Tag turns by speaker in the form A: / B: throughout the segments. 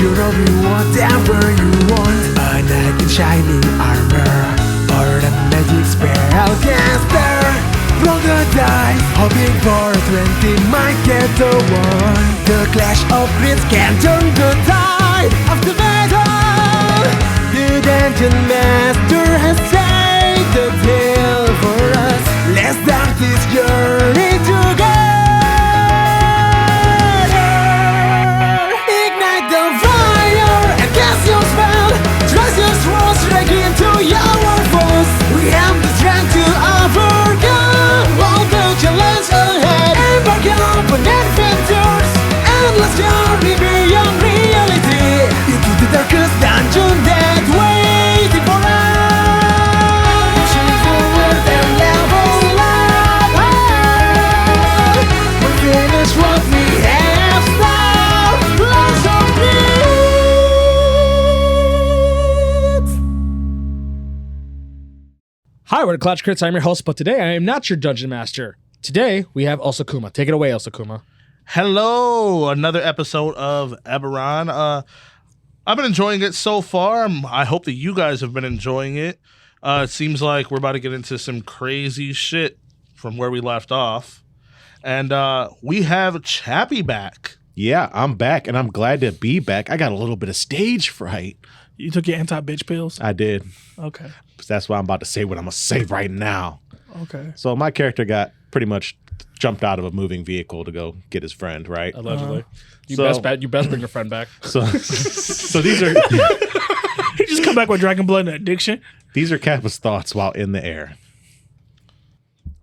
A: You will be whatever you want. A knight in shining armor, or a magic spellcaster. Roll the dice, hoping for 20 might get the one. The clash of grids can turn the tide of the battle. The dungeon master has saved the tale for us. Let's start this journey together. Ignite the fire and cast your spell. Thrust your swords straight into your foes. We have the strength to overcome all the challenges ahead. Embark on adventures, endless journey beyond reality, into the darkest dungeon that waiting for us. Pushing forward and level up. We finish what we have started. Lots of needs.
B: Hi, we're the Clutch Crits. I'm your host, but today I am not your Dungeon Master. Today we have Elsa Kuma. Take it away, Elsa Kuma.
C: Hello, another episode of Eberron. I've been enjoying it so far. I hope that you guys have been enjoying it. It seems like we're about to get into some crazy shit from where we left off. And we have Chappie back.
D: Yeah, I'm back, and I'm glad to be back. I got a little bit of stage fright.
E: You took your anti-bitch pills?
D: I did.
E: Okay.
D: That's why I'm about to say what I'm going to say right now.
E: Okay.
D: So my character got pretty much jumped out of a moving vehicle to go get his friend, right?
B: Allegedly. You
D: So-
B: best bring your friend back.
D: So these are
E: He just come back with Dragon Blood and addiction.
D: these are Kappa's thoughts while in the air.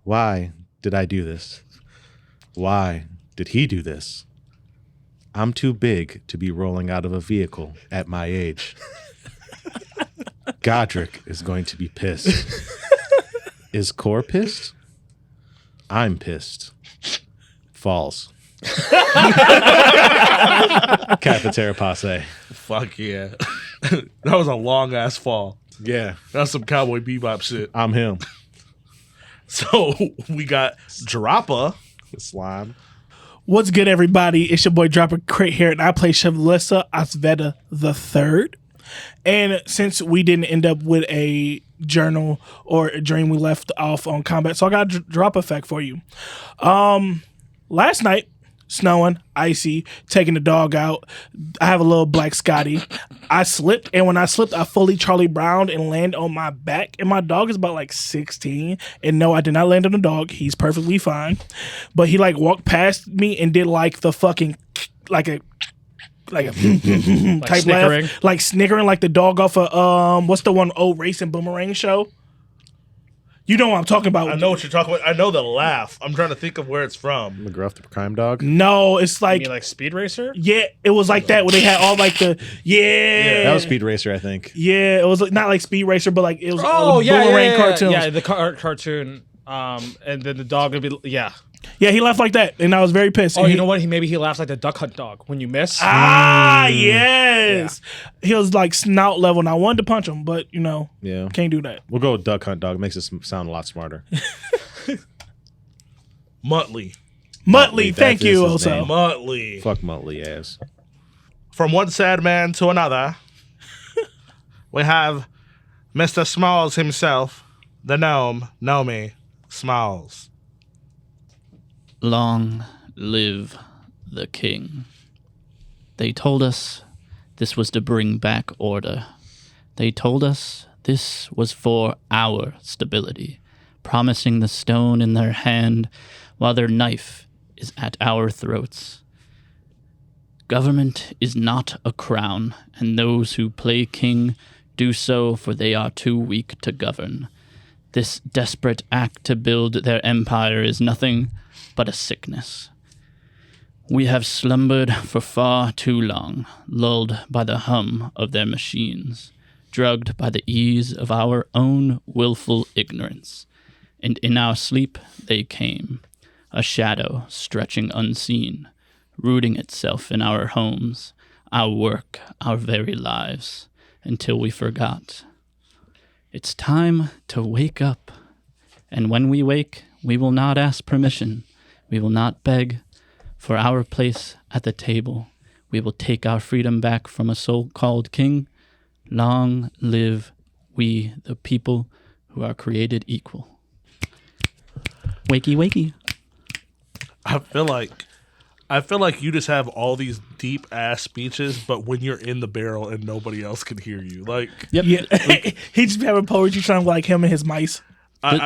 D: Why did I do this? Why did he do this? I'm too big to be rolling out of a vehicle at my age. Godric is going to be pissed. Is Core pissed? I'm pissed. Falls. Cafeteria passe.
C: Fuck yeah. That was a long ass fall.
D: Yeah,
C: That's some Cowboy Bebop shit.
D: I'm him.
C: So we got Droppa.
D: Slime.
E: What's good, everybody? It's your boy Dropper Crate here, and I play Chevalissa Asveda III. And since we didn't end up with a journal or a dream, we left off on combat. So I got a drop effect for you. Last night, snowing, icy, taking the dog out. I have a little black Scotty. I slipped, and when I slipped, I fully Charlie Browned and landed on my back. And my dog is about like 16. And no, I did not land on the dog. He's perfectly fine. But he like walked past me and did like the fucking like a type
B: snickering?
E: laugh, like snickering, like the dog off of what's the one old racing boomerang show? You know what I'm talking about.
C: I know what you're talking about. I know the laugh. I'm trying to think of where it's from.
D: McGruff the crime dog.
E: No, it's
B: You
E: like
B: mean like Speed Racer?
E: yeah, it was like that where they had all like the
D: That was Speed Racer, I think.
E: yeah, it was like, not like Speed Racer, but like it was
B: Oh,
E: all the
B: yeah,
E: boomerang
B: yeah,
E: cartoons.
B: Yeah, the cartoon. And then the dog would be, yeah.
E: Yeah, he laughed like that, and I was very pissed.
B: Oh,
E: And
B: you know what? Maybe he laughs like the Duck Hunt dog when you miss.
E: Yes. He was like snout level, and I wanted to punch him, but you know,
D: Yeah.
E: can't do that.
D: We'll go with Duck Hunt Dog. Makes it sound a lot smarter.
C: Muttley.
E: Muttley, thank
D: that is
E: you,
D: his
E: also.
D: name.
C: Muttley.
D: Fuck Muttley ass.
C: From one sad man to another, we have Mr. Smalls himself, the gnome, Nomi Smalls.
F: Long live the king. They told us this was to bring back order. They told us this was for our stability, promising the stone in their hand while their knife is at our throats. Government is not a crown, and those who play king do so for they are too weak to govern. This desperate act to build their empire is nothing but a sickness. We have slumbered for far too long, lulled by the hum of their machines, drugged by the ease of our own willful ignorance. And in our sleep they came, a shadow stretching unseen, rooting itself in our homes, our work, our very lives, until we forgot. It's time to wake up. And when we wake, we will not ask permission. We will not beg for our place at the table. We will take our freedom back from a so-called king. Long live we, the people who are created equal. Wakey, wakey.
C: I feel like you just have all these deep ass speeches, but when you're in the barrel and nobody else can hear you, like
F: Yep.
E: Yeah. He just having poetry sound like him and his mice.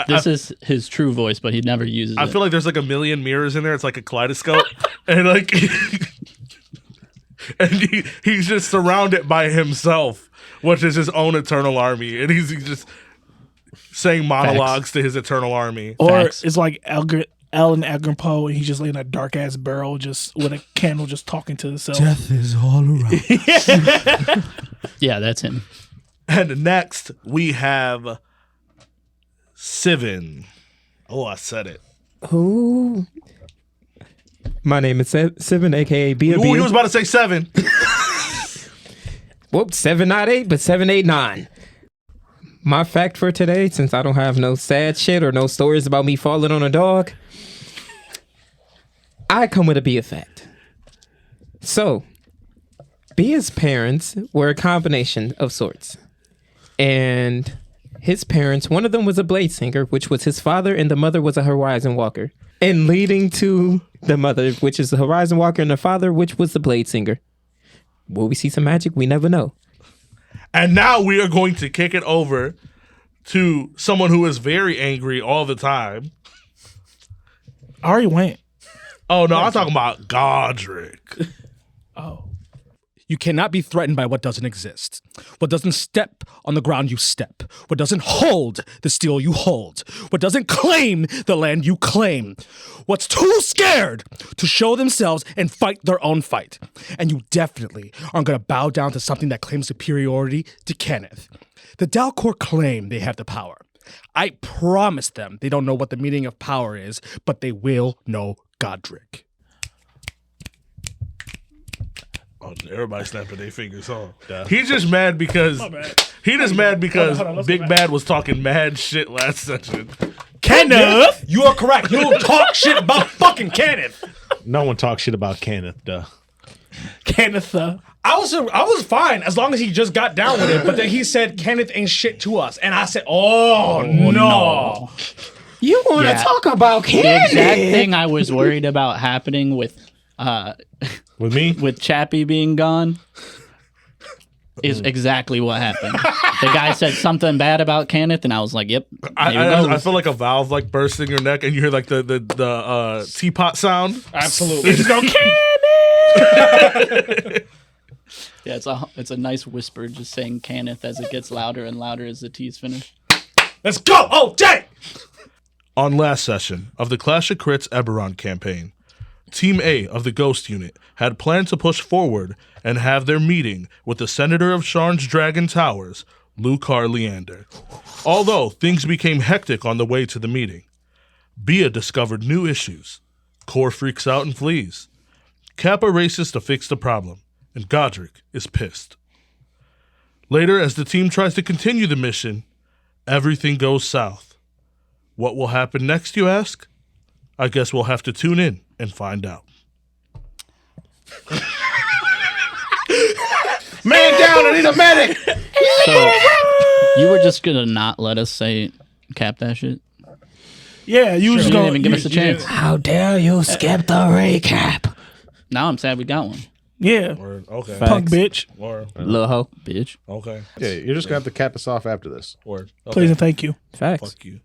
F: This is his true voice, but he never uses
C: I
F: it.
C: feel like there's like a million mirrors in there. It's like a kaleidoscope, and like, and he's just surrounded by himself, which is his own eternal army, and he's just saying monologues to his eternal army.
E: Or
F: Facts.
E: it's like Alan Edgar Poe, and he's just laying in a dark ass barrel, just with a candle, just talking to himself.
A: Death is all around.
F: Yeah, that's him.
C: And next we have Sivin. Oh, I said it.
G: Who? My name is Seven, aka B.
C: Ooh, you was about to say 7.
G: Whoop, 7 not 8, but 7 8 9. My fact for today, since I don't have no sad shit or no stories about me falling on a dog, I come with a Bia fact. So, Bia's parents were a combination of sorts. And his parents, one of them was a blade singer, which was his father, and the mother was a horizon walker. And leading to the mother, which is the horizon walker, and the father, which was the blade singer. Will we see some magic? We never know.
C: And now we are going to kick it over to someone who is very angry all the time.
E: I already went.
C: Oh no, I'm talking about Godric.
E: Oh.
B: You cannot be threatened by what doesn't exist. What doesn't step on the ground you step. What doesn't hold the steel you hold. What doesn't claim the land you claim. What's too scared to show themselves and fight their own fight. And you definitely aren't going to bow down to something that claims superiority to Kenneth. The Dalcor claim they have the power. I promise them they don't know what the meaning of power is, but they will know Godric.
C: Oh, everybody snapping their fingers, huh? He's just mad because hold on, Big
E: go back.
C: Bad was talking mad shit last session.
B: Kenneth! You are correct. You don't talk shit about fucking Kenneth.
D: No one talks shit about Kenneth, duh.
E: Kenneth.
B: I was fine as long as he just got down with it. But then he said Kenneth ain't shit to us, and I said, "Oh no!"
G: You want to
F: Yeah.
G: talk about
F: The exact
G: Kenneth?
F: thing I was worried about happening with
D: With me?
F: with Chappie being gone is exactly what happened. The guy said something bad about Kenneth, and I was like, "Yep, there you go."
C: I feel like a valve like burst in your neck, and you hear like the teapot sound.
B: Absolutely.
C: Just go,
F: Yeah, it's a nice whisper, just saying Kenneth as it gets louder and louder as the tea's finished.
B: Let's go. Oh, Jay.
C: On last session of the Clash of Crits Eberron campaign, Team A of the Ghost Unit had planned to push forward and have their meeting with the Senator of Sharn's Dragon Towers, Lukar Leander. Although things became hectic on the way to the meeting, Bia discovered new issues. Kor freaks out and flees. Kappa races to fix the problem, and Godric is pissed. Later, as the team tries to continue the mission, everything goes south. What will happen next, you ask? I guess we'll have to tune in and find out.
D: Man down, I need a medic!
F: So you were just gonna not let us say cap that shit?
E: Yeah, you was
F: You
E: going
F: didn't even give us a chance.
G: How dare you skip the recap?
F: Now I'm sad we got one.
E: Yeah,
C: Or, okay.
E: punk bitch.
C: Or,
F: Lil ho, bitch.
C: okay.
D: Yeah, you're just going to have to cap us off after this.
C: Or, okay.
E: Please and thank you.
G: Facts.
C: Fuck you.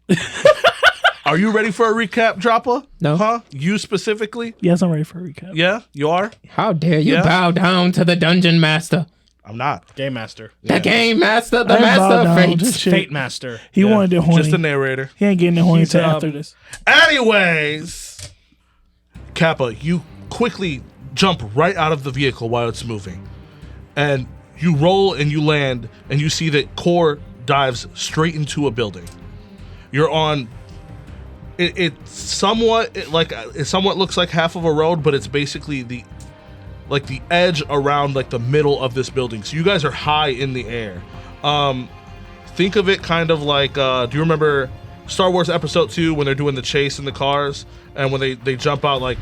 C: Are you ready for a recap, Dropper?
G: No.
C: Huh? You specifically?
E: Yes, I'm ready for a recap.
C: Yeah? You are?
G: How dare you
C: Yeah.
G: bow down to the dungeon master,
C: I'm not.
B: Game Master.
G: the game master, the
E: I ain't bow
G: master of
E: down to
G: fates?
E: shit.
B: Fate Master.
E: He wanted it horny.
C: Just the narrator.
E: He ain't getting it horny
B: He's,
E: until after this.
C: Anyways, Kappa, you quickly jump right out of the vehicle while it's moving. And you roll and you land, and you see that Kor dives straight into a building. You're on... It somewhat looks like half of a road, but it's basically the edge around like the middle of this building. So you guys are high in the air. Think of it kind of like do you remember Star Wars Episode 2 when they're doing the chase in the cars, and when they jump out like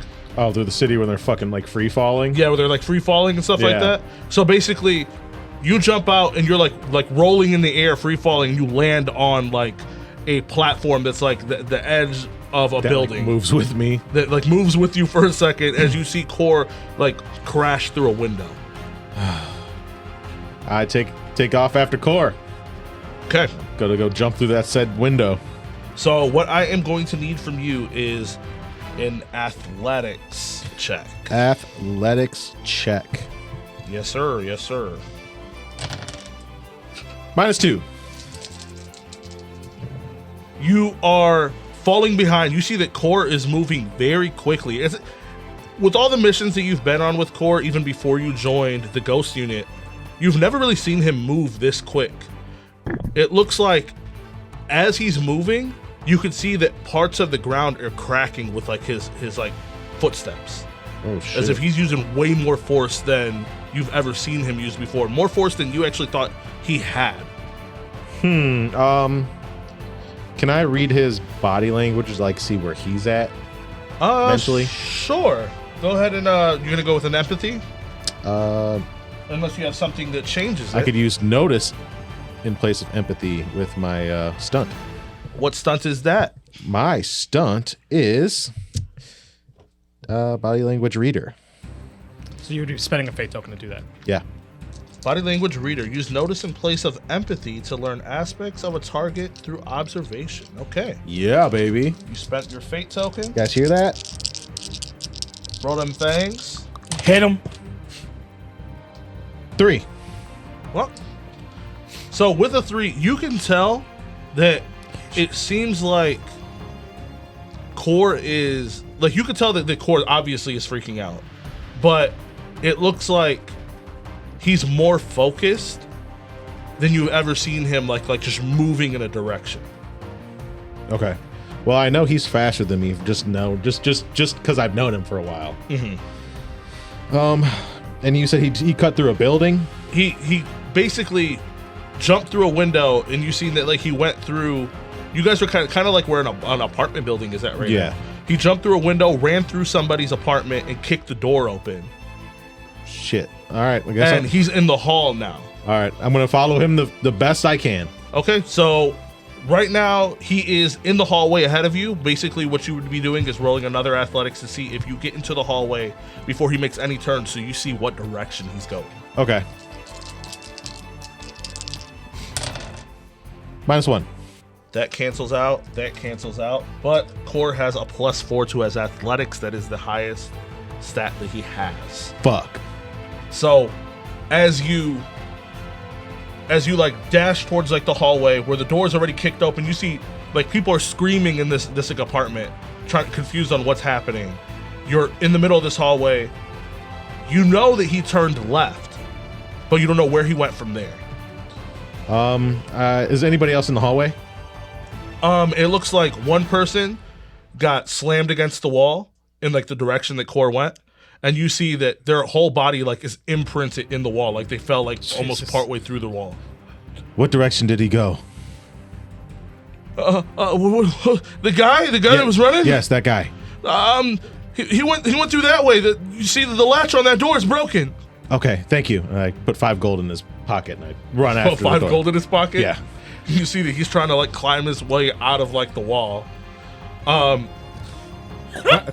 D: through the city when they're fucking like free falling.
C: yeah, where they're like free falling and stuff like
D: Yeah.
C: that. So basically, you jump out and you're like rolling in the air, free falling, and you land on like a platform that's like the edge of a
D: That, like,
C: building
D: moves with me.
C: that like moves with you for a second as you see Core like crash through a window.
D: I take off after Core.
C: Okay.
D: Gotta go jump through that said window.
C: So what I am going to need from you is an athletics check.
D: Athletics check.
C: Yes, sir. Yes, sir.
D: -2.
C: You are falling behind. You see that Core is moving very quickly. With all the missions that you've been on with Core, even before you joined the Ghost Unit, you've never really seen him move this quick. It looks like as he's moving, you can see that parts of the ground are cracking with like his like footsteps.
D: Oh shit.
C: As if he's using way more force than you've ever seen him use before. More force than you actually thought he had.
D: Can I read his body language, like see where he's at? Mentally?
C: Sure. Go ahead and you're gonna go with an empathy?
D: Uh,
C: Unless you have something that changes it.
D: I could use notice in place of empathy with my stunt.
C: What stunt is that?
D: My stunt is body language reader.
B: So you're spending a fate token to do that.
D: Yeah.
C: Body language reader. Use notice in place of empathy to learn aspects of a target through observation. Okay.
D: Yeah, baby.
C: You spent your fate token.
D: You guys hear that?
C: Roll them things.
E: Hit him.
D: 3.
C: Well, so with a 3, you can tell that it seems like Core is like you can tell that the Core obviously is freaking out, but it looks like he's more focused than you've ever seen him like just moving in a direction.
D: Okay. Well, I know he's faster than me. Just because I've known him for a while. And you said he cut through a building.
C: He basically jumped through a window, and you seen that like he went through. You guys were kind of like we're in an apartment building. Is that right?
D: Yeah.
C: Now? He jumped through a window, ran through somebody's apartment, and kicked the door open.
D: Shit. All right. I guess
C: And he's in the hall now.
D: all right. I'm gonna follow him the best I can.
C: Okay, so right now he is in the hallway ahead of you. Basically, what you would be doing is rolling another athletics to see if you get into the hallway before he makes any turns, so you see what direction he's going.
D: Okay. -1.
C: That cancels out. That cancels out. But Core has a +4 to his athletics. That is the highest stat that he has.
D: Fuck.
C: So, as you like dash towards like the hallway where the door's already kicked open, you see like people are screaming in this like apartment, confused on what's happening. You're in the middle of this hallway. You know that he turned left, but you don't know where he went from there.
D: Is anybody else in the hallway?
C: It looks like one person got slammed against the wall in like the direction that Core went. And you see that their whole body like is imprinted in the wall, like they fell like almost partway through the wall.
D: What direction did he go?
C: The guy that was running.
D: Yes, that guy.
C: He went through that way. That you see that the latch on that door is broken.
D: Okay, thank you. And I put 5 gold in his pocket and I run after the
C: 5
D: door.
C: gold in his pocket.
D: Yeah.
C: You see that he's trying to like climb his way out of like the wall.
B: A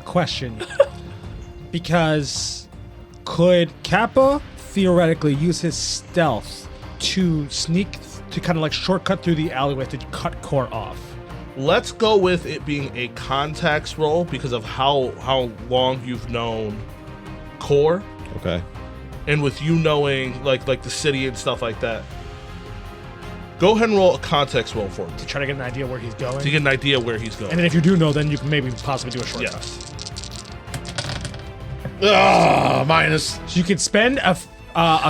B: question. Because could Kappa theoretically use his stealth to sneak to kind of like shortcut through the alleyway to cut Core off?
C: Let's go with it being a contacts roll because of how long you've known Core,
D: Okay.
C: and with you knowing like the city and stuff like that. Go ahead and roll a context roll for me
B: To try to get an idea where he's going.
C: to get an idea where he's going.
B: And then if you do know, then you can maybe possibly do a shortcut.
C: Yes.
D: Minus.
B: So you could spend a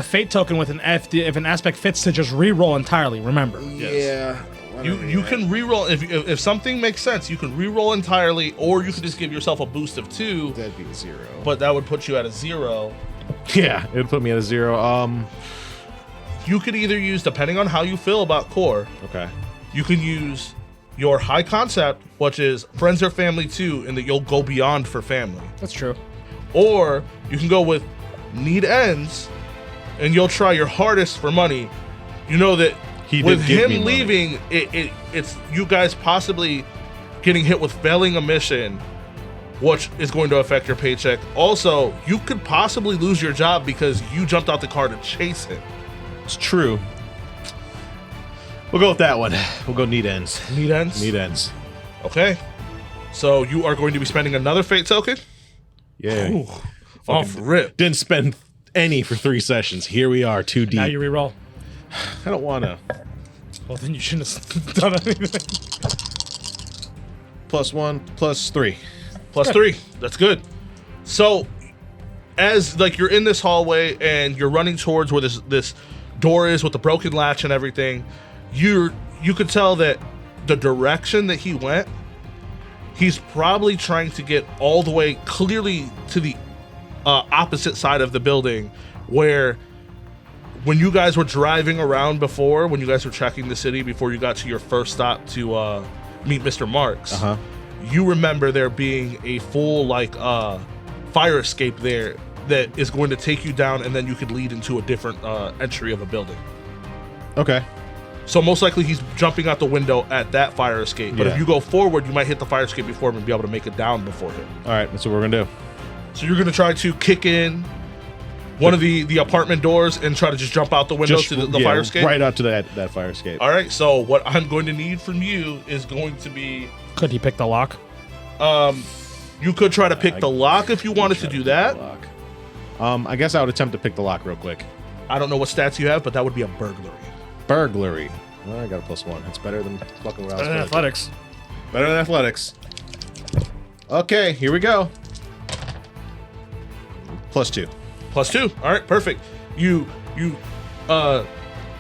B: fate token with an F if an aspect fits to just re-roll entirely. Remember.
C: Yes. You can re-roll if something makes sense. You can re-roll entirely, or you could just give yourself a boost of 2.
D: That'd be 0.
C: But that would put you at a 0.
D: Yeah, it would put me at a 0.
C: You could either use, depending on how you feel about Core,
D: Okay.
C: you can use your high concept, which is friends are family too, and that you'll go beyond for family.
B: That's true.
C: Or you can go with need ends, and you'll try your hardest for money. You know that
D: He
C: with
D: did give me
C: him
D: money.
C: leaving, it's you guys possibly getting hit with failing a mission, which is going to affect your paycheck. Also, you could possibly lose your job because you jumped out the car to chase him.
D: It's true. We'll go with that one. We'll go need ends.
C: Need ends?
D: Need ends.
C: Okay. So you are going to be spending another fate token?
D: Yeah.
C: Ooh. Off rip.
D: Didn't spend any for 3 sessions. Here we are, 2 deep.
B: Now you reroll.
D: I don't want to.
B: Well, then you shouldn't have done anything.
D: +1, +3.
C: +3. That's good. So, as like you're in this hallway and you're running towards where this door is with the broken latch and everything, you could tell that the direction that he went, he's probably trying to get all the way clearly to the opposite side of the building, where when you guys were driving around before, when you guys were checking the city before you got to your first stop to meet Mr. Marks, you remember there being a full fire escape there that is going to take you down, and then you could lead into a different entry of a building.
D: Okay.
C: So most likely he's jumping out the window at that fire escape. But
D: Yeah.
C: if you go forward, you might hit the fire escape before him and be able to make it down before him.
D: All right, that's what we're going to do.
C: So you're going to try to kick in one of the apartment doors and try to just jump out the window to the fire escape?
D: Right out to that fire escape.
C: All right, so what I'm going to need from you is going to be...
B: Could he pick the lock?
C: You could try to pick the lock if you wanted to do that.
D: I guess I would attempt to pick the lock real quick.
C: I don't know what stats you have, but that would be a burglary.
D: Burglary. Well, I got a +1. It's better than fucking around.
B: Athletics.
D: Better than athletics. Okay, here we go. +2.
C: +2. All right, perfect. You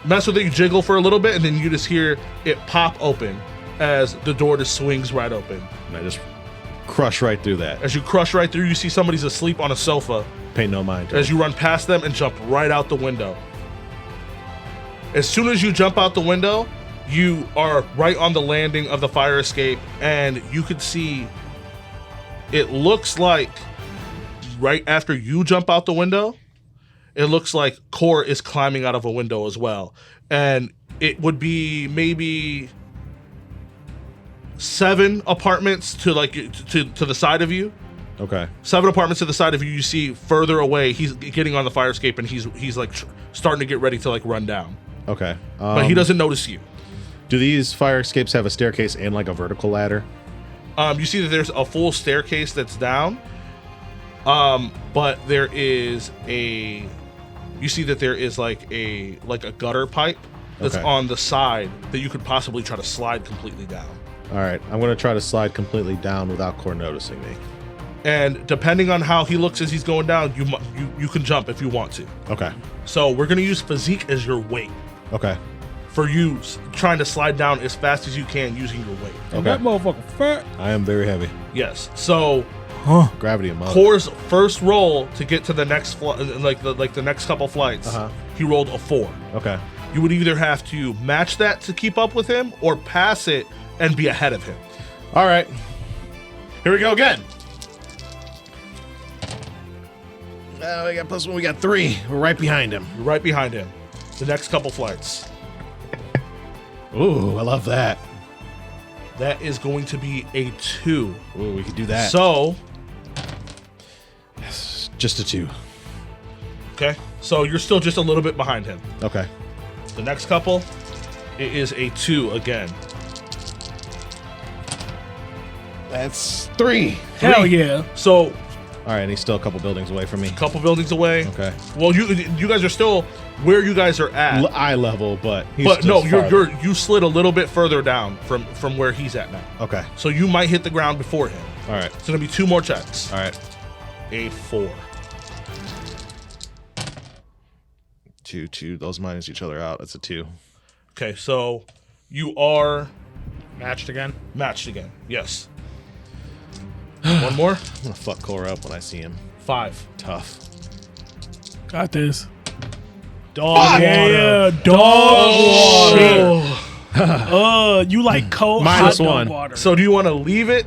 C: mess with it, you jiggle for a little bit, and then you just hear it pop open as the door just swings right open.
D: And I just crush right through that.
C: As you crush right through, you see somebody's asleep on a sofa.
D: Pay no mind to
C: As
D: it.
C: you run past them and jump right out the window. As soon as you jump out the window, you are right on the landing of the fire escape, and you could see it looks like right after you jump out the window, it looks like Core is climbing out of a window as well. And it would be maybe 7 apartments to the side of you.
D: Okay.
C: 7 apartments to the side of you. You see further away, he's getting on the fire escape, and he's like starting to get ready to like run down.
D: Okay.
C: But he doesn't notice you.
D: Do these fire escapes have a staircase and like a vertical ladder?
C: You see that there's a full staircase that's down. But there is you see that there is like a gutter pipe that's
D: Okay.
C: on the side that you could possibly try to slide completely down.
D: All right. I'm going to try to slide completely down without Core noticing me.
C: And depending on how he looks as he's going down, you can jump if you want to.
D: Okay.
C: So we're gonna use physique as your weight
D: Okay.
C: for you trying to slide down as fast as you can using your weight.
D: Okay.
B: That motherfucker fat.
D: I am very heavy.
C: Yes. So
D: Gravity and mother.
C: Core's first roll to get to the next the next couple flights, he rolled a 4.
D: Okay.
C: You would either have to match that to keep up with him or pass it and be ahead of him.
D: All right. Here we go again. We got +1. We got 3. We're right behind him.
C: You're right behind him. The next couple flights.
D: Ooh, I love that.
C: That is going to be a 2.
D: Ooh, we could do that.
C: So,
D: Just a 2.
C: okay. So you're still just a little bit behind him.
D: Okay.
C: The next couple, it is a 2 again.
D: That's 3.
E: Hell yeah.
C: So,
D: All right, and he's still a couple buildings away from me.
C: a couple buildings away.
D: Okay.
C: Well, you guys are still where you guys are at.
D: Eye level, but he's
C: But no,
D: just farther.
C: you slid a little bit further down from where he's at now.
D: Okay.
C: So you might hit the ground before him.
D: All right.
C: It's gonna be 2 more checks.
D: All right.
C: A 4.
D: 2. Those minus each other out. That's a 2.
C: Okay, so you are
B: Matched again.
C: matched again. Yes. One more.
D: I'm gonna fuck Core up when I see him.
C: 5.
D: Tough.
E: Got this.
B: Dog water.
E: Yeah, dog water. You like cold
D: Minus
E: hot dog
D: one.
E: water.
C: So do you want to leave it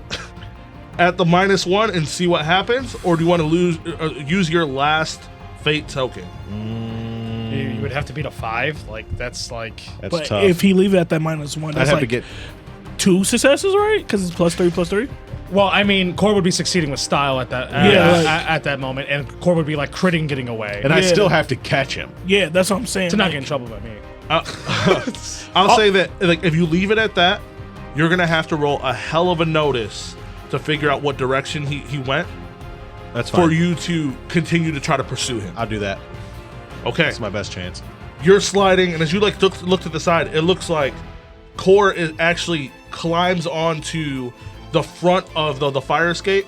C: at the -1 and see what happens, or do you want to use your last fate token?
B: You would have to beat a 5. Like that's like.
D: That's
E: but
D: tough.
E: if he leave it at that -1,
D: I'd
E: that's
D: have
E: like
D: to get
E: 2 successes, right? Because it's +3/+3.
B: Well, I mean, Core would be succeeding with style at that at that moment, and Core would be like critting getting away.
D: and I
E: Yeah.
D: still have to catch him.
E: Yeah, that's what I'm saying.
B: to not
E: Like,
B: get in trouble by me.
C: I'll say that like if you leave it at that, you're gonna have to roll a hell of a notice to figure out what direction he went
D: That's fine.
C: for you to continue to try to pursue him.
D: I'll do that.
C: Okay,
D: That's my best chance.
C: you're sliding, and as you like look to the side, it looks like Core is actually climbs onto the front of the fire escape,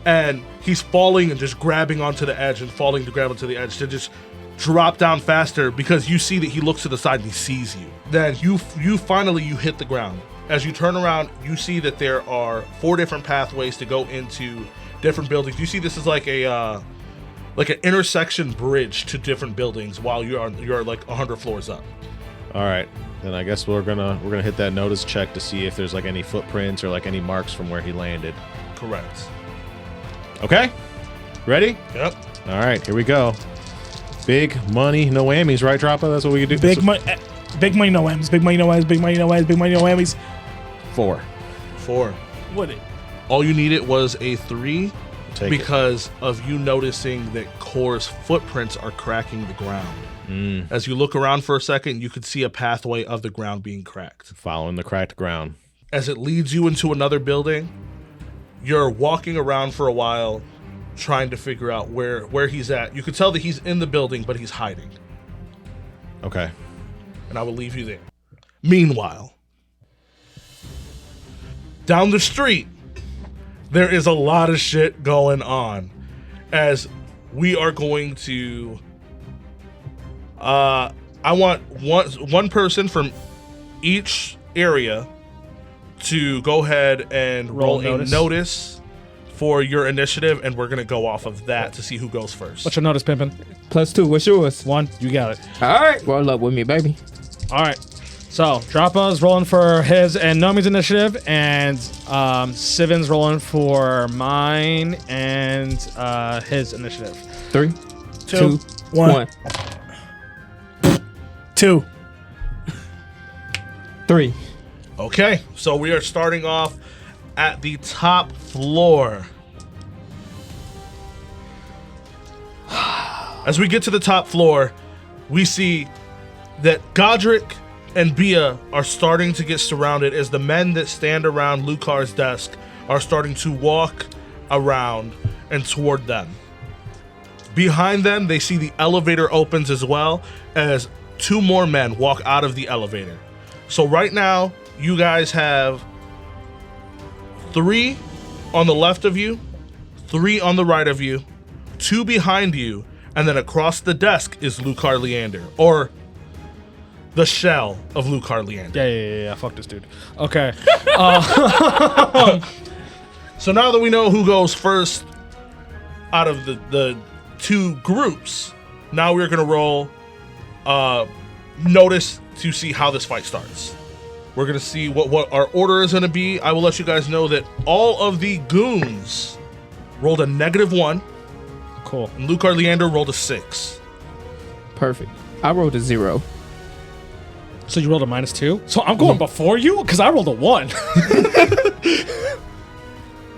C: and he's falling and just grabbing onto the edge and falling to grab onto the edge to just drop down faster because you see that he looks to the side and he sees you. Then you finally hit the ground. As you turn around, you see that there are 4 different pathways to go into different buildings. You see this is like an intersection bridge to different buildings while you're like 100 floors up.
D: All right, then I guess we're gonna hit that notice check to see if there's like any footprints or like any marks from where he landed.
C: Correct.
D: Okay, ready?
C: Yep.
D: All right, here we go. Big money, no whammies, right, Droppa? That's what we can do.
E: big money, no whammies. Big money, no whammies. Big money, no whammies. Big money, no whammies.
D: 4.
C: 4.
E: What it?
C: All you needed was a 3
D: Take
C: because of you noticing that Core's footprints are cracking the ground. As you look around for a second, you could see a pathway of the ground being cracked.
D: Following the cracked ground.
C: As it leads you into another building, you're walking around for a while trying to figure out where he's at. You could tell that he's in the building, but he's hiding.
D: Okay.
C: And I will leave you there. Meanwhile, down the street, there is a lot of shit going on. As we are going to... I want one person from each area to go ahead and roll a notice for your initiative, and we're going to go off of that to see who goes first.
B: What's your notice, Pimpin'?
G: +2. What's yours?
B: 1. You got it.
G: All right. Roll up with me, baby.
B: All right. So Droppa's rolling for his and Nomi's initiative, and Sivin's rolling for mine and his initiative.
G: 3,
E: 2,
G: 2,
E: 1.
G: 1.
E: 2.
G: 3.
C: Okay, so we are starting off at the top floor. As we get to the top floor, we see that Godric and Bia are starting to get surrounded as the men that stand around Lukar's desk are starting to walk around and toward them. Behind them, they see the elevator opens as well as 2 more men walk out of the elevator. So right now, you guys have 3 on the left of you, 3 on the right of you, 2 behind you, and then across the desk is Lukar Leander, or the shell of Lukar Leander.
B: Yeah. Fuck this dude. Okay.
C: So now that we know who goes first out of the 2 groups, now we're going to roll notice to see how this fight starts. We're going to see what our order is going to be. I will let you guys know that all of the goons rolled a -1,
B: Cool.
C: and Lukar Leander rolled a 6.
G: Perfect. I rolled a 0.
B: So you rolled a -2. So I'm going before you because I rolled a 1.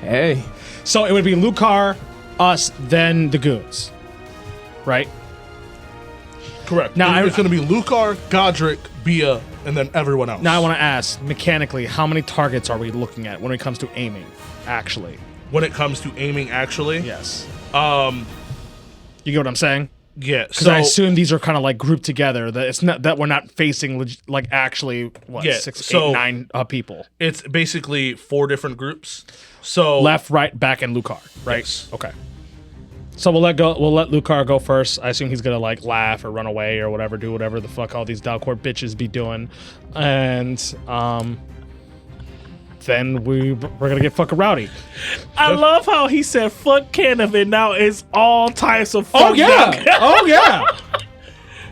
G: Hey.
B: So it would be Lukar, us, then the goons, right?
C: Correct.
B: Now,
C: Now it's going to be Lukar, Godric, Bia, and then everyone else.
B: Now I want to ask mechanically, how many targets are we looking at when it comes to aiming? Actually,
C: when it comes to aiming, actually,
B: yes. You get what I'm saying?
C: yeah.
B: Because I assume these are kind of like grouped together. That it's not that we're not facing like actually what
C: Yeah,
B: 6,
C: so-
B: 8, 9 people.
C: it's basically 4 different groups. So
B: Left, right, back, and Lukar. Right.
C: Yes.
B: Okay. So we'll let Lukar go first. I assume he's gonna like laugh or run away or whatever, do whatever the fuck all these Dalcourt bitches be doing, and then we're gonna get fucking rowdy.
E: I love how he said fuck Kenneth and now it's all types of fuck.
B: Oh yeah. Oh yeah.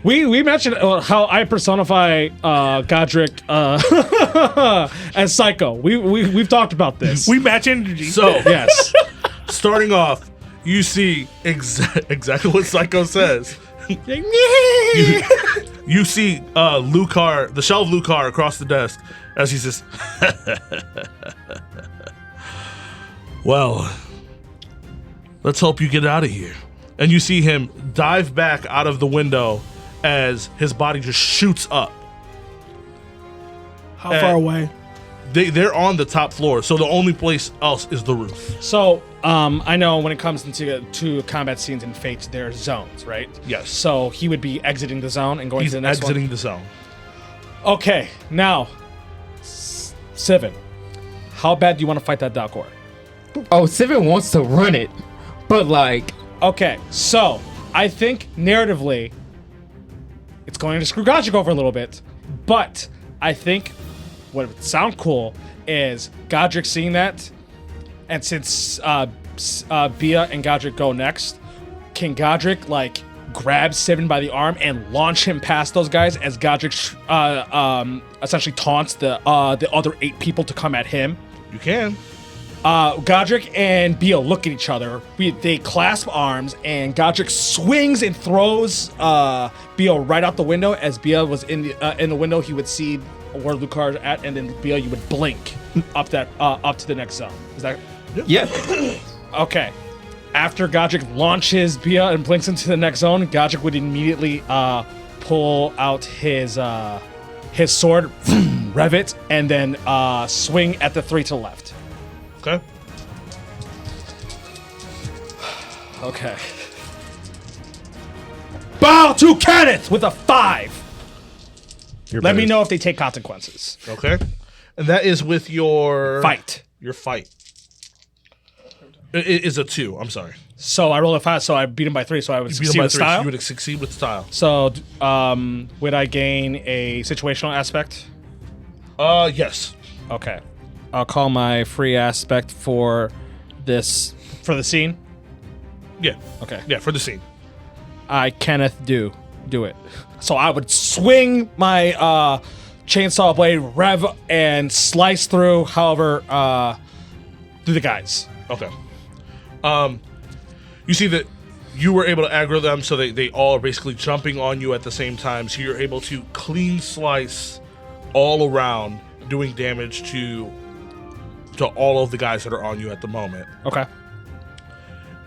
B: We mentioned how I personify Godric as Psycho. We've talked about this.
E: We match energy.
C: So,
B: yes.
C: starting off, you see exactly what Psycho says. You see Lukar, the shell of Lukar across the desk as he says, well, let's hope you get out of here. And you see him dive back out of the window as his body just shoots up.
E: How far away?
C: They're on the top floor, so the only place else is the roof.
B: So, I know when it comes to combat scenes in Fate, there are zones, right?
C: Yes.
B: So he would be exiting the zone and going
C: He's
B: to the next
C: exiting
B: one?
C: the zone.
B: Okay, now, Sivin, how bad do you want to fight that Dalcor?
G: Oh, Sivin wants to run it, but like,
B: Okay, so I think narratively, it's going to screw Godric over a little bit, but I think what would sound cool is Godric seeing that, and since Bia and Godric go next, can Godric like grab Sivin by the arm and launch him past those guys as Godric essentially taunts the other 8 people to come at him?
C: You can.
B: Godric and Bia look at each other. They clasp arms, and Godric swings and throws Bia right out the window. As Bia was in the window, he would see where Lukar is at, and then Bia, you would blink up to the next zone. Is that?
G: yeah.
B: Okay. After Godric launches Bia and blinks into the next zone, Godric would immediately pull out his sword, rev it, and then swing at the 3 to the left.
C: Okay.
B: Okay. Bow to Kenneth with a 5. Let me know if they take consequences.
C: Okay. And that is with your
B: Fight.
C: Your fight. It is a 2. I'm sorry.
B: So I roll a 5, so I beat him by 3, so I would
C: You beat
B: succeed
C: him by
B: with
C: 3,
B: style.
C: so you would succeed with style.
B: So would I gain a situational aspect?
C: Yes.
B: Okay. I'll call my free aspect for this, for the scene.
C: Yeah.
B: Okay.
C: Yeah, for the scene.
B: I Kenneth do it. So I would swing my chainsaw blade, rev, and slice through, however, through the guys.
C: Okay. You see that you were able to aggro them, so they all are basically jumping on you at the same time. So you're able to clean slice all around, doing damage to all of the guys that are on you at the moment.
B: Okay.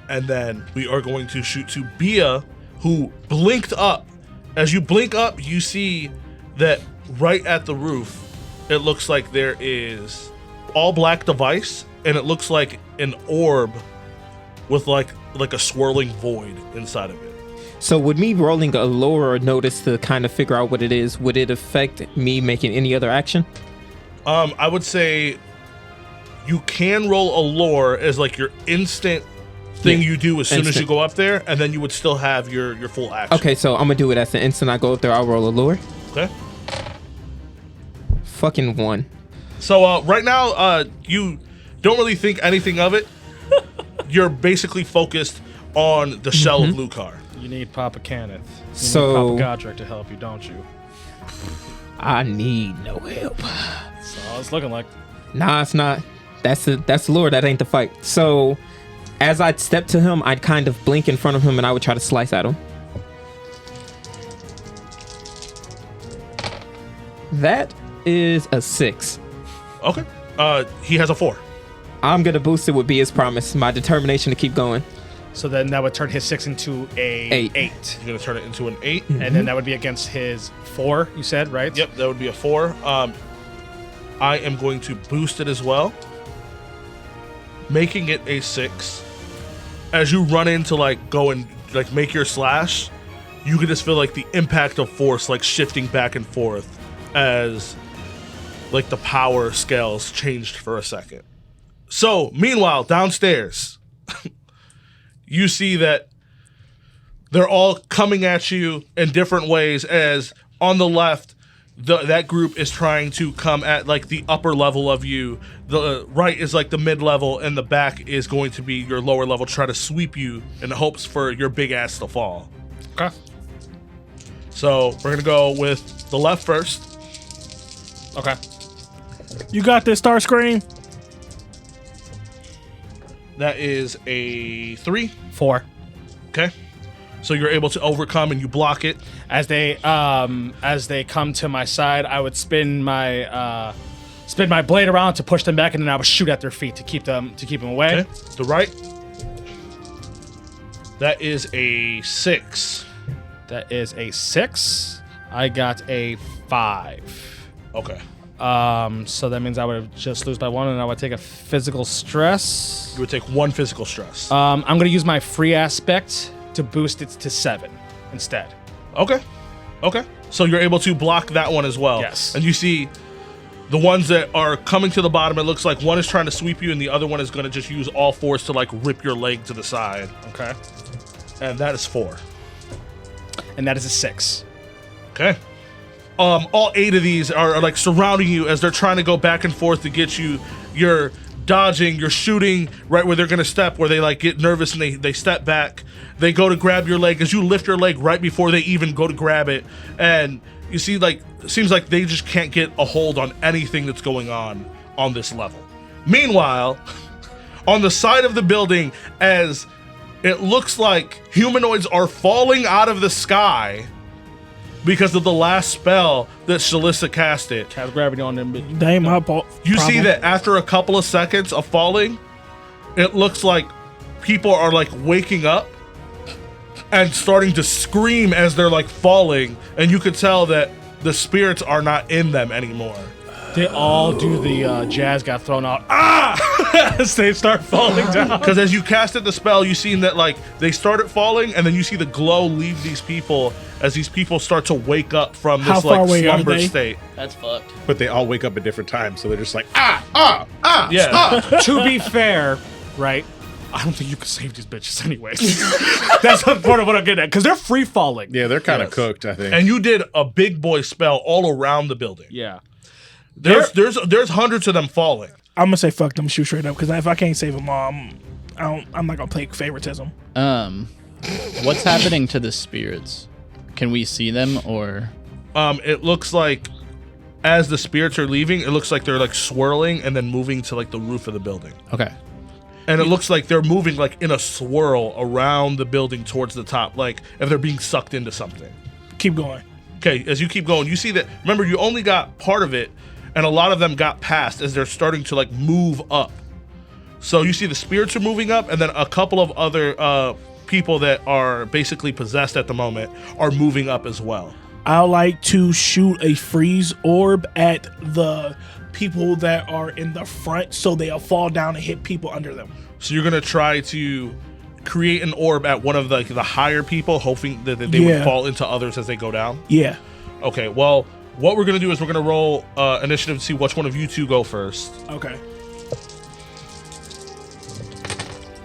C: And then we are going to shoot to Bia, who blinked up. As you blink up, you see that right at the roof, it looks like there is all black device, and it looks like an orb with like a swirling void inside of it.
G: So would me rolling a lore notice to kind of figure out what it is, would it affect me making any other action?
C: I would say you can roll a lore as like your instant thing you do as soon as you go up there, and then you would still have your full action.
G: Okay, so I'm gonna do it as the instant I go up there. I'll roll a lore.
C: Okay.
G: Fucking 1.
C: So right now, you don't really think anything of it. You're basically focused on the shell of Lukar.
B: You need Papa Kenneth. You
G: So-
B: need Papa Godric to help you, don't you?
G: I need no help.
B: That's all it's looking like.
G: Nah, it's not. That's the lore. That ain't the fight. So, as I'd step to him, I'd kind of blink in front of him, and I would try to slice at him. That is a 6.
C: Okay. He has a 4.
G: I'm gonna boost it with be his promise. My determination to keep going.
B: So then that would turn his 6 into a 8.
C: You're gonna turn it into an 8.
B: And then that would be against his 4, you said, right?
C: Yep, that would be a 4. I am going to boost it as well, making it a 6. As you run in to like go and like make your slash, you can just feel like the impact of force like shifting back and forth as like the power scales changed for a second. So meanwhile, downstairs, you see that they're all coming at you in different ways. As on the left, that group is trying to come at like the upper level of you. The right is like the mid level, and the back is going to be your lower level. Try to sweep you in hopes for your big ass to fall.
B: Okay.
C: So we're going to go with the left first.
B: Okay.
E: You got this, Starscream.
C: That is a 3.
B: 4.
C: Okay. So you're able to overcome and you block it.
B: As they come to my side, I would spin my blade around to push them back, and then I would shoot at their feet to keep them away.
C: Okay. The right. That is a 6.
B: That is a 6. I got a 5.
C: Okay.
B: So that means I would just lose by 1, and I would take a physical stress.
C: You would take 1 physical stress.
B: I'm gonna use my free aspect to boost it to 7 instead.
C: Okay. So you're able to block that one as well.
B: Yes.
C: And you see the ones that are coming to the bottom, it looks like one is trying to sweep you and the other one is going to just use all force to like rip your leg to the side.
B: Okay.
C: And that is 4.
B: And that is a 6.
C: Okay. All 8 of these are like surrounding you as they're trying to go back and forth to get you. You're dodging, you're shooting right where they're going to step, where they like get nervous and they step back. They go to grab your leg as you lift your leg right before they even go to grab it. And you see, like, it seems like they just can't get a hold on anything that's going on this level. Meanwhile, on the side of the building, as it looks like humanoids are falling out of the sky because of the last spell that Shalissa casted.
B: Cast gravity on them. Bitch.
E: They ain't my fault.
C: You see
E: problem.
C: that after a couple of seconds of falling, it looks like people are like waking up and starting to scream as they're like falling, and you could tell that the spirits are not in them anymore.
B: They all do the jazz got thrown out. As they start falling down.
C: Because as you casted the spell, you seen that like they started falling, and then you see the glow leave these people as these people start to wake up from this
E: How far
C: like
E: away are
C: slumber
E: they?
C: state.
F: That's fucked.
D: But they all wake up at different times, so they're just like,
C: Yeah.
B: To be fair, right? I don't think you can save these bitches anyways. That's part of what I'm getting at. Because they're free falling.
D: yeah, they're kind of
C: Yes.
D: cooked, I think.
C: And you did a big boy spell all around the building.
B: Yeah.
C: There's hundreds of them falling.
E: I'm gonna say fuck them, shoot straight up. Because if I can't save them all, I'm not gonna play favoritism.
F: What's happening to the spirits? Can we see them or?
C: It looks like as the spirits are leaving, it looks like they're like swirling and then moving to like the roof of the building.
F: Okay.
C: And it looks like they're moving like in a swirl around the building towards the top, like if they're being sucked into something.
E: Keep going.
C: Okay, as you keep going, you see that, remember, you only got part of it, and a lot of them got past as they're starting to like move up. So you see the spirits are moving up, and then a couple of other people that are basically possessed at the moment are moving up as well.
E: I like to shoot a freeze orb at the people that are in the front so they'll fall down and hit people under them.
C: So you're gonna try to create an orb at one of the higher people, hoping that they would fall into others as they go down.
E: Yeah.
C: Okay, well, what we're gonna do is we're gonna roll initiative to see which one of you two go first.
E: Okay.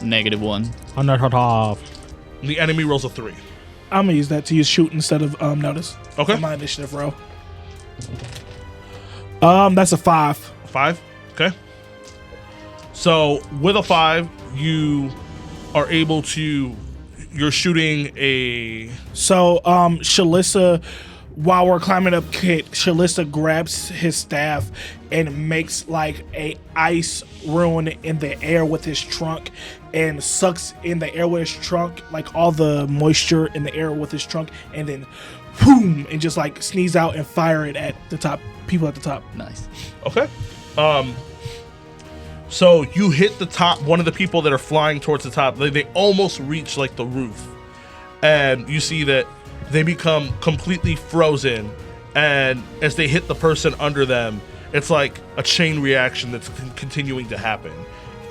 F: -1.
C: The enemy rolls a 3.
E: I'm gonna use that to use shoot instead of notice.
C: Okay.
E: For my initiative roll. That's a 5.
C: 5. Okay. So with a 5, you are able to. You're shooting a.
E: So Shalissa, while we're climbing up Kit, Shalissa grabs his staff and makes like a ice ruin in the air with his trunk and sucks in the air with his trunk, like all the moisture in the air with his trunk, and then boom, and just like sneeze out and fire it at the top people at the top.
F: Nice.
C: Okay. So you hit the top, one of the people that are flying towards the top. They almost reach like the roof, and you see that they become completely frozen. And as they hit the person under them, it's like a chain reaction that's continuing to happen.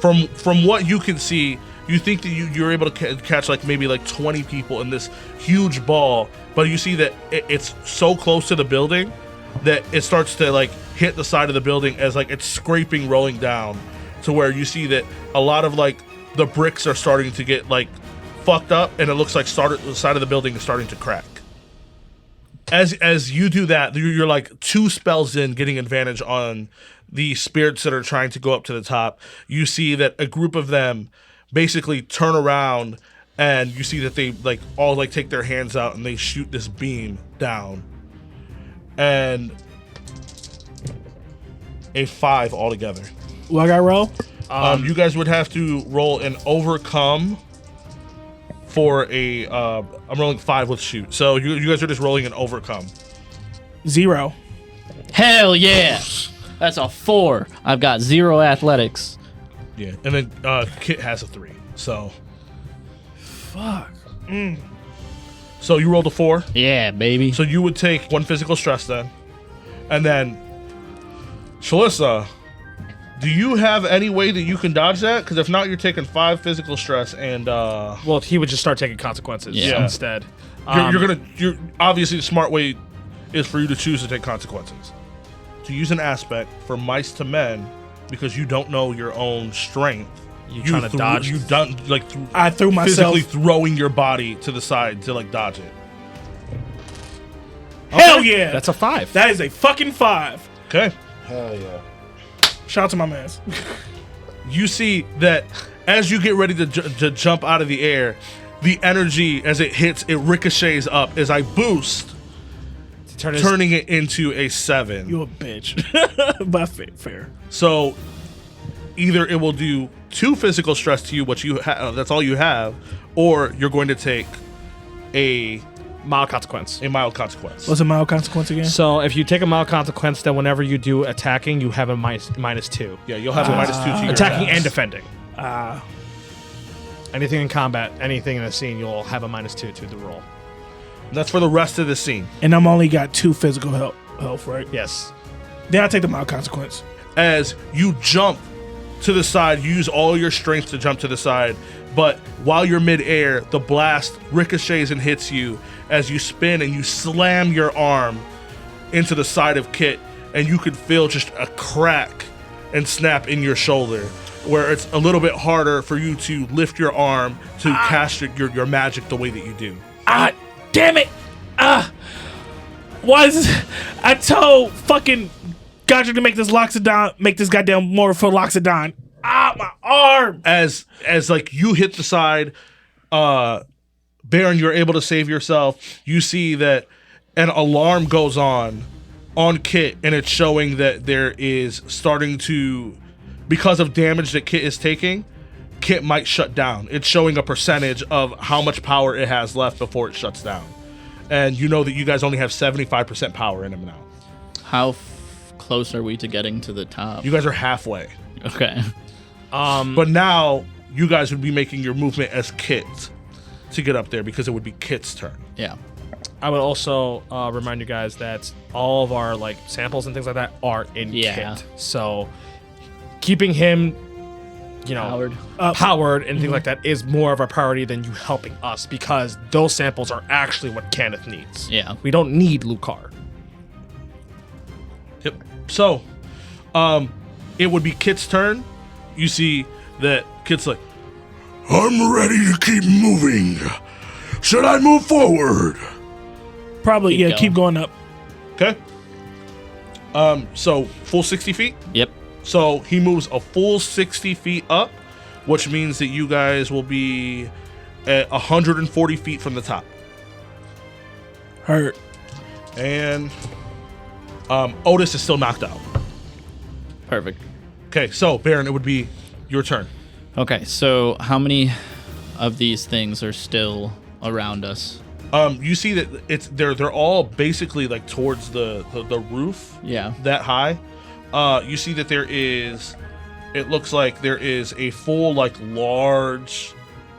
C: From what you can see, you think that you're able to catch like maybe like 20 people in this huge ball, but you see that it's so close to the building that it starts to like hit the side of the building as like it's scraping, rolling down, to where you see that a lot of like the bricks are starting to get like fucked up, and it looks like the side of the building is starting to crack. As you do that, you're like 2 spells in, getting advantage on the spirits that are trying to go up to the top. You see that a group of them basically turn around, and you see that they like all like take their hands out and they shoot this beam down, and a 5 altogether.
E: What I got to roll?
C: You guys would have to roll an overcome for a. I'm rolling 5 with shoot, so you guys are just rolling an overcome.
E: 0.
F: Hell yeah. That's a 4. I've got 0 athletics.
C: Yeah, and then Kit has a 3. So.
E: Fuck.
C: So you rolled a 4.
F: Yeah, baby.
C: So you would take 1 physical stress then, and then. Shalissa, do you have any way that you can dodge that? Because if not, you're taking 5 physical stress and.
B: Well, he would just start taking consequences
F: Yeah.
B: instead.
C: You're obviously the smart way is for you to choose to take consequences. To use an aspect for mice to men, because you don't know your own strength.
B: You trying to dodge?
C: You done like
E: I threw myself.
C: physically throwing your body to the side to like dodge it.
E: Hell yeah.
B: That's a 5.
E: That is a fucking 5.
C: Okay.
D: Hell yeah.
E: Shout out to my mans.
C: You see that as you get ready to jump out of the air, the energy as it hits, it ricochets up as I boost, turning it into a 7.
E: You a bitch. But fair.
C: So either it will do 2 physical stress to you, which you that's all you have, or you're going to take a
B: mild consequence.
C: mild consequence.
E: What's a mild consequence again?
B: So if you take a mild consequence, then whenever you do attacking, you have a minus 2.
C: Yeah, you'll have a -2 to your
B: Attacking
C: attacks.
B: and defending. Anything in combat, anything in a scene, you'll have a -2 to the roll.
C: That's for the rest of the scene.
E: And I'm only got 2 physical health, right?
B: Yes.
E: Then I take the mild consequence.
C: As you jump to the side, you use all your strength to jump to the side, but while you're midair, the blast ricochets and hits you as you spin and you slam your arm into the side of Kit, and you could feel just a crack and snap in your shoulder, where it's a little bit harder for you to lift your arm to cast your magic the way that you do.
E: Damn it! Why is this? I told fucking Godric to make this goddamn more for Loxodon. My arm!
C: As like you hit the side, Baron, you're able to save yourself. You see that an alarm goes on Kit, and it's showing that there is starting to, because of damage that Kit is taking, Kit might shut down. It's showing a percentage of how much power it has left before it shuts down. And you know that you guys only have 75% power in him now.
F: How close are we to getting to the top?
C: You guys are halfway.
F: Okay.
C: But now you guys would be making your movement as Kit to get up there, because it would be Kit's turn.
F: Yeah.
B: I would also remind you guys that all of our like samples and things like that are in Kit. So keeping him, powered and things like that is more of a priority than you helping us, because those samples are actually what Kenneth needs.
F: Yeah.
B: We don't need Lukar.
C: Yep. So, it would be Kit's turn. You see that Kit's like, I'm ready to keep moving. Should I move forward?
E: Probably,
F: Keep going.
E: keep going up.
C: Okay. So full 60 feet.
F: Yep.
C: So he moves a full 60 feet up, which means that you guys will be at 140 feet from the top.
E: Hurt.
C: And Otis is still knocked out.
F: Perfect.
C: Okay, so Baron, it would be your turn.
F: Okay, so how many of these things are still around us?
C: You see that they're all basically like towards the roof.
F: Yeah.
C: That high. You see that it looks like there is a full like large,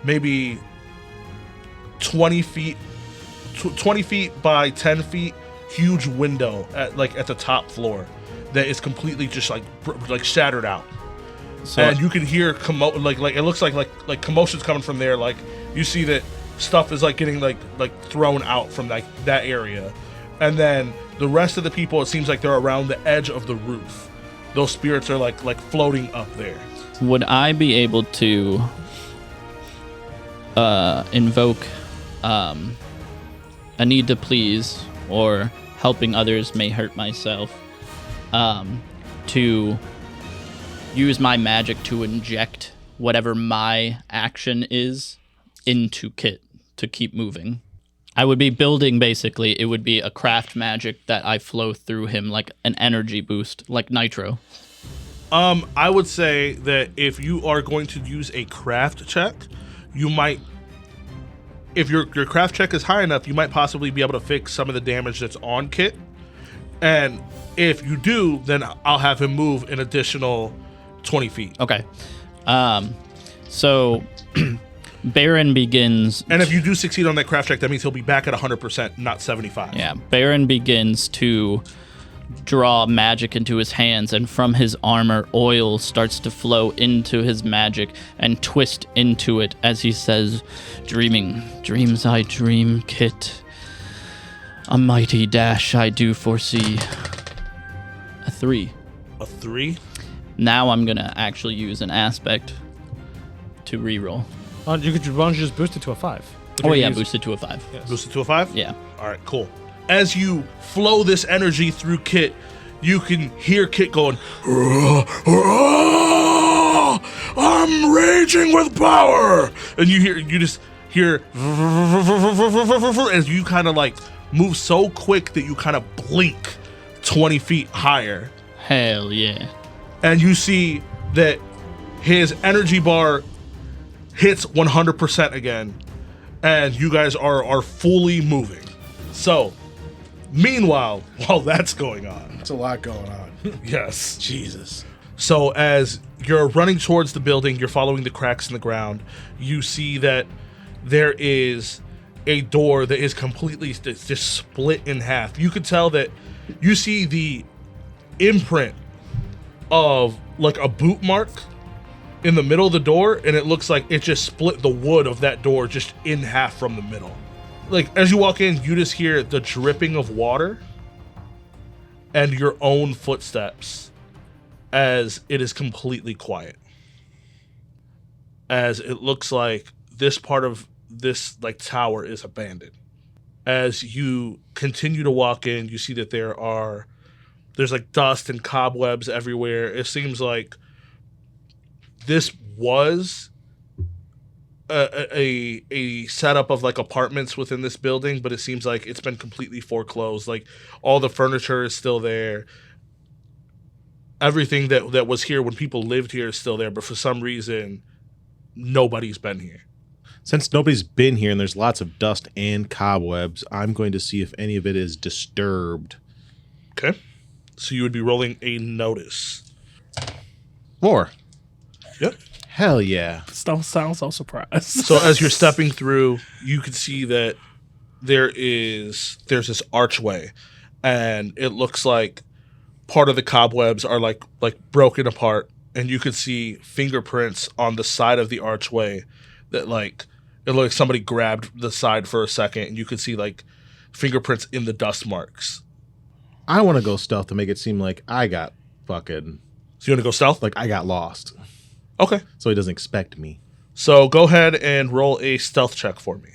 C: maybe 20 feet by 10 feet, huge window at the top floor that is completely just like shattered out.
F: So
C: And you can hear like it looks like commotion's coming from there. Like you see that stuff is like getting like thrown out from like that area, and then the rest of the people, it seems like they're around the edge of the roof. Those spirits are like floating up there.
F: would I be able to invoke a need to please, or helping others may hurt myself, to use my magic to inject whatever my action is into Kit to keep moving? I would be building, basically, it would be a craft magic that I flow through him like an energy boost, like nitro.
C: I would say that if you are going to use a craft check, you might, if your craft check is high enough, you might possibly be able to fix some of the damage that's on Kit. And if you do, then I'll have him move an additional 20 feet.
F: Okay. So Baron begins...
C: And if you do succeed on that craft check, that means he'll be back at 100%, not 75.
F: Yeah, Baron begins to draw magic into his hands, and from his armor, oil starts to flow into his magic and twist into it as he says, "Dreaming, dreams I dream, Kit. A mighty dash I do foresee." A 3.
C: A 3?
F: Now I'm going to actually use an aspect to reroll.
B: Why don't you just boost it to a 5?
F: Oh, yeah, boost it to a 5.
B: Yes.
C: Boost it to a 5?
F: Yeah.
C: All right, cool. As you flow this energy through Kit, you can hear Kit going, "I'm raging with power," and you just hear as you kind of like move so quick that you kind of blink 20 feet higher,
F: Hell yeah.
C: and you see that his energy bar hits 100% again, and you guys are fully moving. So, meanwhile, while that's going on,
E: It's a lot going on.
C: yes.
E: Jesus.
C: So as you're running towards the building, you're following the cracks in the ground, you see that there is a door that is completely just split in half. You could tell that you see the imprint of like a boot mark in the middle of the door, and it looks like it just split the wood of that door just in half from the middle. Like as you walk in, you just hear the dripping of water and your own footsteps as it is completely quiet. As it looks like this part of this like tower is abandoned. As you continue to walk in, you see that there's like dust and cobwebs everywhere. It seems like this was a setup of like apartments within this building, but it seems like it's been completely foreclosed. Like all the furniture is still there. Everything that was here when people lived here is still there, but for some reason, nobody's been here.
D: Since nobody's been here and there's lots of dust and cobwebs, I'm going to see if any of it is disturbed.
C: Okay. So you would be rolling a notice.
D: 4.
C: Yep.
D: Hell yeah.
E: Don't sound so surprised.
C: So as you're stepping through, you can see that there's this archway, and it looks like part of the cobwebs are like broken apart, and you could see fingerprints on the side of the archway that like it looks like somebody grabbed the side for a second, and you could see like fingerprints in the dust marks.
D: I want to go stealth to make it seem like I got fucking,
C: So you want to go stealth?
D: like I got lost.
C: Okay.
D: So he doesn't expect me.
C: So go ahead and roll a stealth check for me.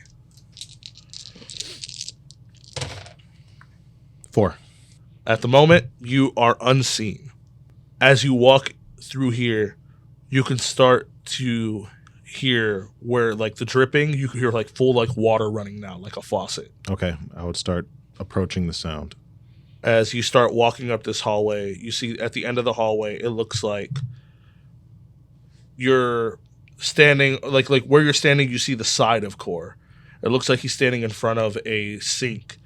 D: 4.
C: At the moment, you are unseen. As you walk through here, you can start to hear where like the dripping, you can hear like full like water running now, like a faucet.
D: Okay, I would start approaching the sound.
C: As you start walking up this hallway, you see at the end of the hallway, it looks like you're standing, like where you're standing, you see the side of Core. It looks like he's standing in front of a sink,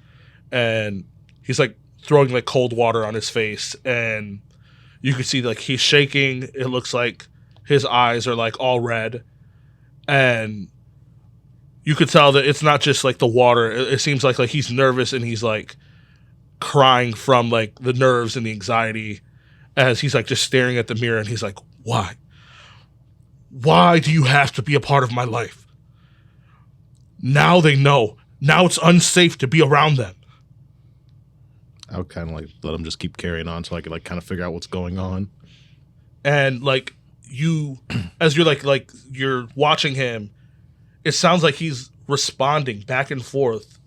C: and he's like throwing like cold water on his face, and you can see like he's shaking. It looks like his eyes are like all red, and you could tell that it's not just like the water. It seems like he's nervous, and he's like crying from like the nerves and the anxiety as he's like just staring at the mirror, and he's like, why do you have to be a part of my life? Now they know. Now it's unsafe to be around them.
D: I would kind of like let him just keep carrying on so I could like kind of figure out what's going on.
C: And like you, as you're like you're watching him, it sounds like he's responding back and forth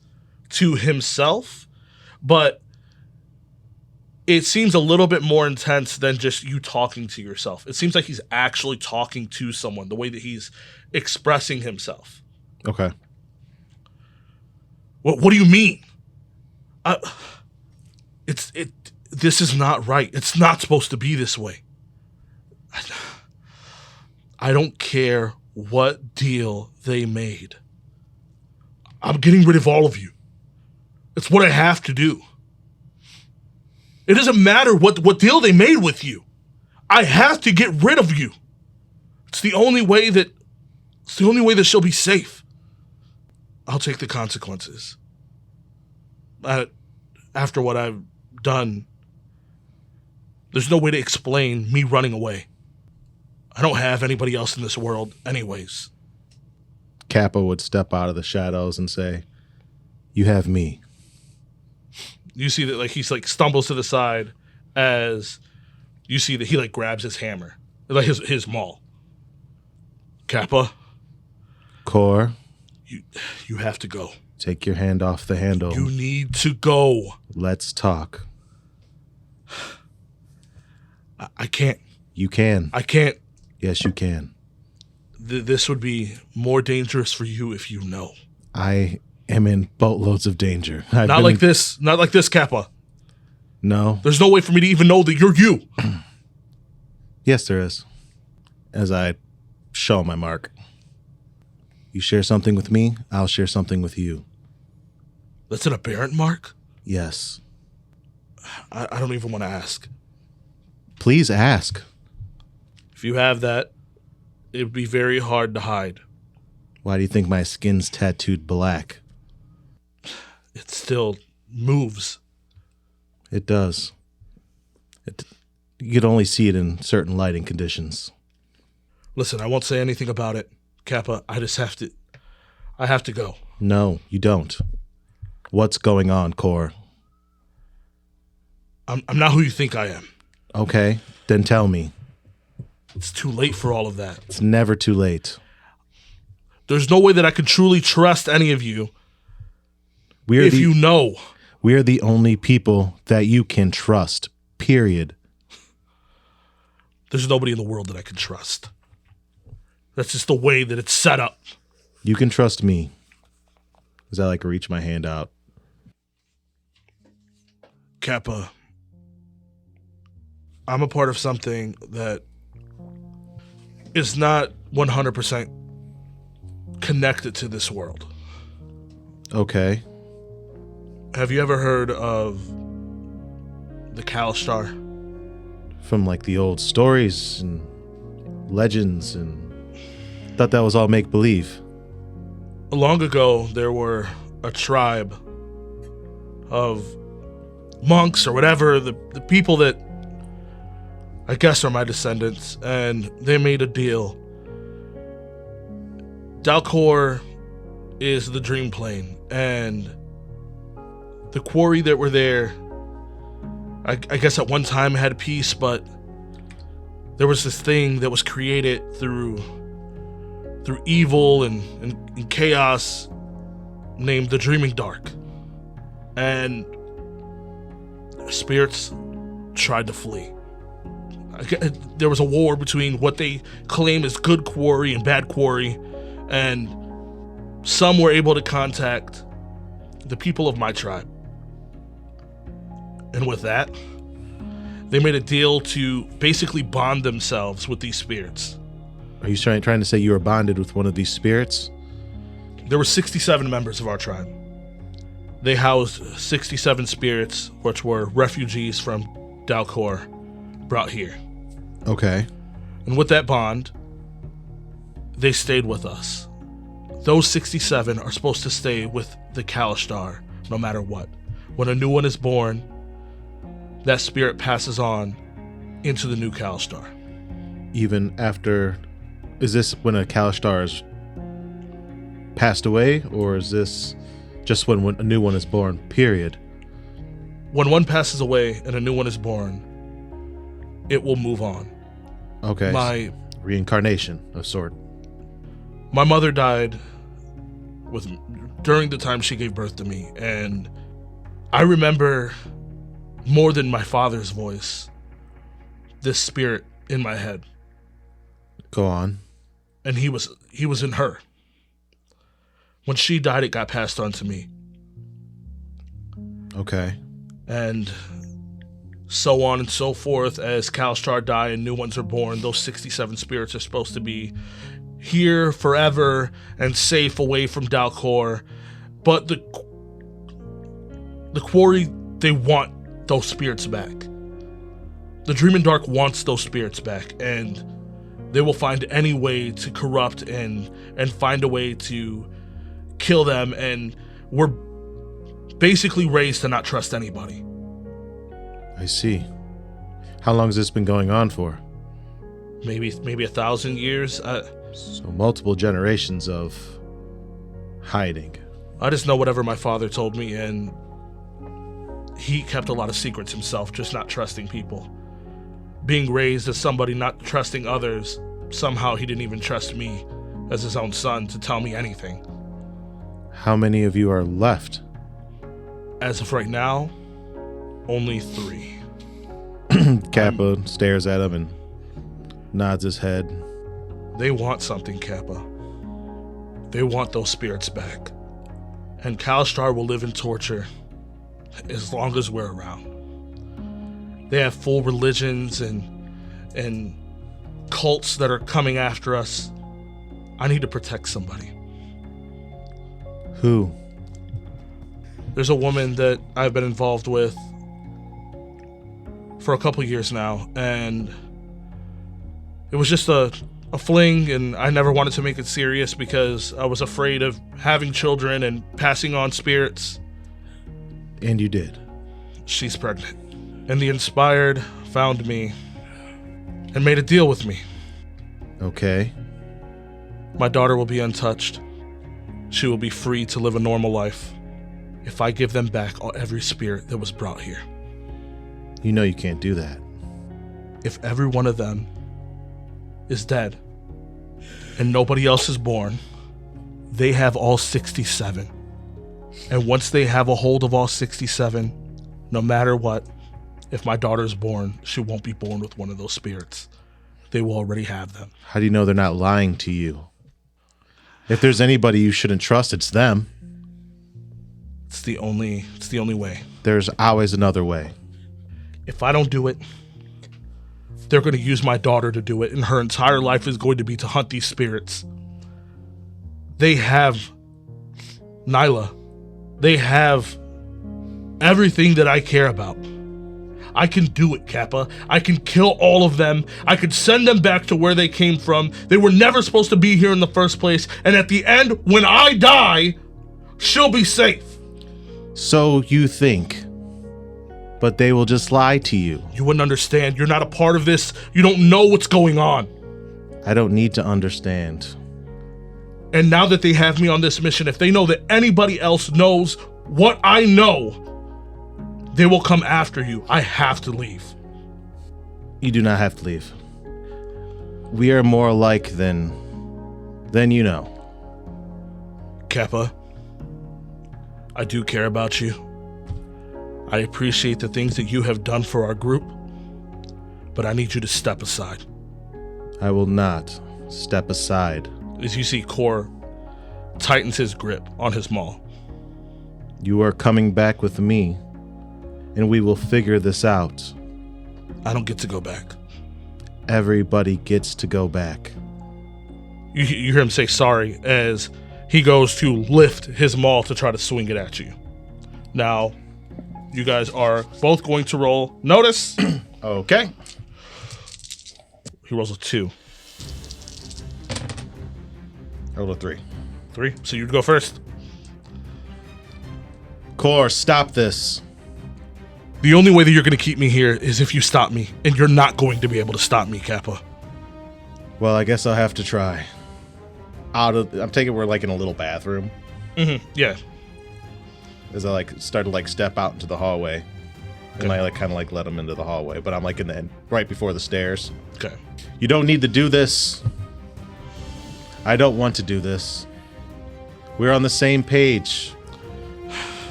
C: to himself, but it seems a little bit more intense than just you talking to yourself. It seems like he's actually talking to someone, the way that he's expressing himself.
D: Okay.
C: What do you mean? This is not right. It's not supposed to be this way. I don't care what deal they made. I'm getting rid of all of you. It's what I have to do. It doesn't matter what deal they made with you. I have to get rid of you. It's the only way that she'll be safe. I'll take the consequences. After what I've done, there's no way to explain me running away. I don't have anybody else in this world anyways.
D: Kappa would step out of the shadows and say, "You have me."
C: You see that like he's like stumbles to the side as you see that he like grabs his hammer, like his maul. Kappa,
D: Core,
C: you have to go.
D: take your hand off the handle.
C: You need to go.
D: Let's talk.
C: I can't.
D: You can.
C: I can't.
D: Yes, you can.
C: This would be more dangerous for you if you know.
D: I am in boatloads of danger.
C: Not like this, Kappa.
D: No.
C: There's no way for me to even know that you're you.
D: Yes, there is. As I show my mark. You share something with me, I'll share something with you.
C: That's an aberrant mark?
D: Yes.
C: I don't even want to ask.
D: Please ask.
C: If you have that, it would be very hard to hide.
D: Why do you think my skin's tattooed black?
C: It still moves.
D: It does. You could only see it in certain lighting conditions.
C: Listen, I won't say anything about it, Kappa. I have to go.
D: No, you don't. What's going on, Core?
C: I'm not who you think I am.
D: Okay, then tell me.
C: It's too late for all of that.
D: It's never too late.
C: There's no way that I can truly trust any of you if you know.
D: We're the only people that you can trust, period.
C: There's nobody in the world that I can trust. That's just the way that it's set up.
D: You can trust me. As I like reach my hand out.
C: Kappa, I'm a part of something that is not 100% connected to this world.
D: Okay.
C: Have you ever heard of the Kalistar?
D: From like the old stories and legends, and thought that was all make-believe.
C: Long ago, there were a tribe of monks or whatever, the people that I guess are my descendants, and they made a deal. Dalcor is the dream plane, and the quarry that were there, I guess at one time had peace, but there was this thing that was created through evil and chaos named the Dreaming Dark. And spirits tried to flee. There was a war between what they claim is good quarry and bad quarry, and some were able to contact the people of my tribe. And with that, they made a deal to basically bond themselves with these spirits.
D: Are you trying to say you were bonded with one of these spirits?
C: There were 67 members of our tribe. They housed 67 spirits, which were refugees from Dalcor brought here.
D: Okay.
C: And with that bond, they stayed with us. Those 67 are supposed to stay with the Kalistar no matter what. When a new one is born, that spirit passes on into the new Kalistar.
D: Even after... Is this when a Kalistar is passed away, or is this just when a new one is born, period?
C: When one passes away and a new one is born, it will move on.
D: Okay. Reincarnation of sort.
C: My mother died during the time she gave birth to me, and I remember more than my father's voice, this spirit in my head.
D: Go on.
C: And he was in her. When she died, it got passed on to me.
D: Okay.
C: And so on and so forth. As Kalstar die and new ones are born, those 67 spirits are supposed to be here forever and safe away from Dalcor. But the Quarry, they want those spirits back. The Dream in Dark wants those spirits back, and they will find any way to corrupt and find a way to kill them. And we're basically raised to not trust anybody.
D: I see. How long has this been going on for?
C: Maybe 1,000 years.
D: So multiple generations of hiding.
C: I just know whatever my father told me, and he kept a lot of secrets himself, just not trusting people. Being raised as somebody not trusting others, somehow he didn't even trust me as his own son to tell me anything.
D: How many of you are left?
C: As of right now, only 3.
D: Kappa stares at him and nods his head.
C: They want something, Kappa. They want those spirits back. And Kalstar will live in torture as long as we're around. They have full religions and cults that are coming after us. I need to protect somebody.
D: Who?
C: There's a woman that I've been involved with for a couple years now, and it was just a fling, and I never wanted to make it serious because I was afraid of having children and passing on spirits.
D: And you did.
C: She's pregnant. And the Inspired found me and made a deal with me.
D: Okay.
C: My daughter will be untouched. She will be free to live a normal life if I give them back every spirit that was brought here.
D: You know you can't do that.
C: If every one of them is dead and nobody else is born, they have all 67. And once they have a hold of all 67, no matter what, if my daughter's born, she won't be born with one of those spirits. They will already have them.
D: How do you know they're not lying to you? If there's anybody you shouldn't trust, it's them.
C: It's the only way.
D: There's always another way.
C: If I don't do it, they're going to use my daughter to do it, and her entire life is going to be to hunt these spirits. They have Nyla. They have everything that I care about. I can do it, Kappa. I can kill all of them. I could send them back to where they came from. They were never supposed to be here in the first place. And at the end, when I die, she'll be safe.
D: So you think. But they will just lie to you.
C: You wouldn't understand. You're not a part of this. You don't know what's going on.
D: I don't need to understand.
C: And now that they have me on this mission, if they know that anybody else knows what I know, they will come after you. I have to leave.
D: You do not have to leave. We are more alike than you know.
C: Kappa, I do care about you. I appreciate the things that you have done for our group, but I need you to step aside.
D: I will not step aside.
C: As you see, Kor tightens his grip on his maul.
D: You are coming back with me, and we will figure this out.
C: I don't get to go back.
D: Everybody gets to go back.
C: You hear him say sorry as he goes to lift his maul to try to swing it at you. Now, you guys are both going to roll. Notice.
D: Okay.
C: He rolls a 2.
D: I rolled a 3.
C: 3. So you'd go first.
D: Kor, stop this.
C: The only way that you're going to keep me here is if you stop me, and you're not going to be able to stop me, Kappa.
D: Well, I guess I'll have to try. I'm taking we're like in a little bathroom.
C: Mm-hmm. Yeah.
D: As I start to step out into the hallway, and I kind of let him into the hallway, but I'm in the end, right before the stairs.
C: Okay.
D: You don't need to do this. I don't want to do this. We're on the same page.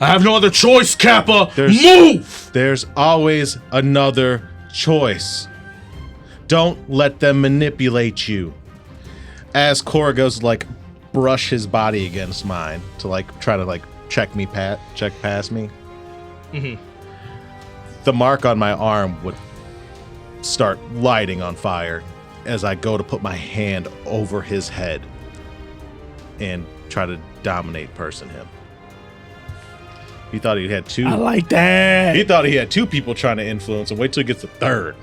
C: I have no other choice, Kappa. Move!
D: There's always another choice. Don't let them manipulate you. As Kor goes to brush his body against mine to try to check past me, the mark on my arm would start lighting on fire as I go to put my hand over his head and try to dominate person him. He thought he had two.
E: I like that.
D: He thought he had two people trying to influence him. Wait till he gets the third.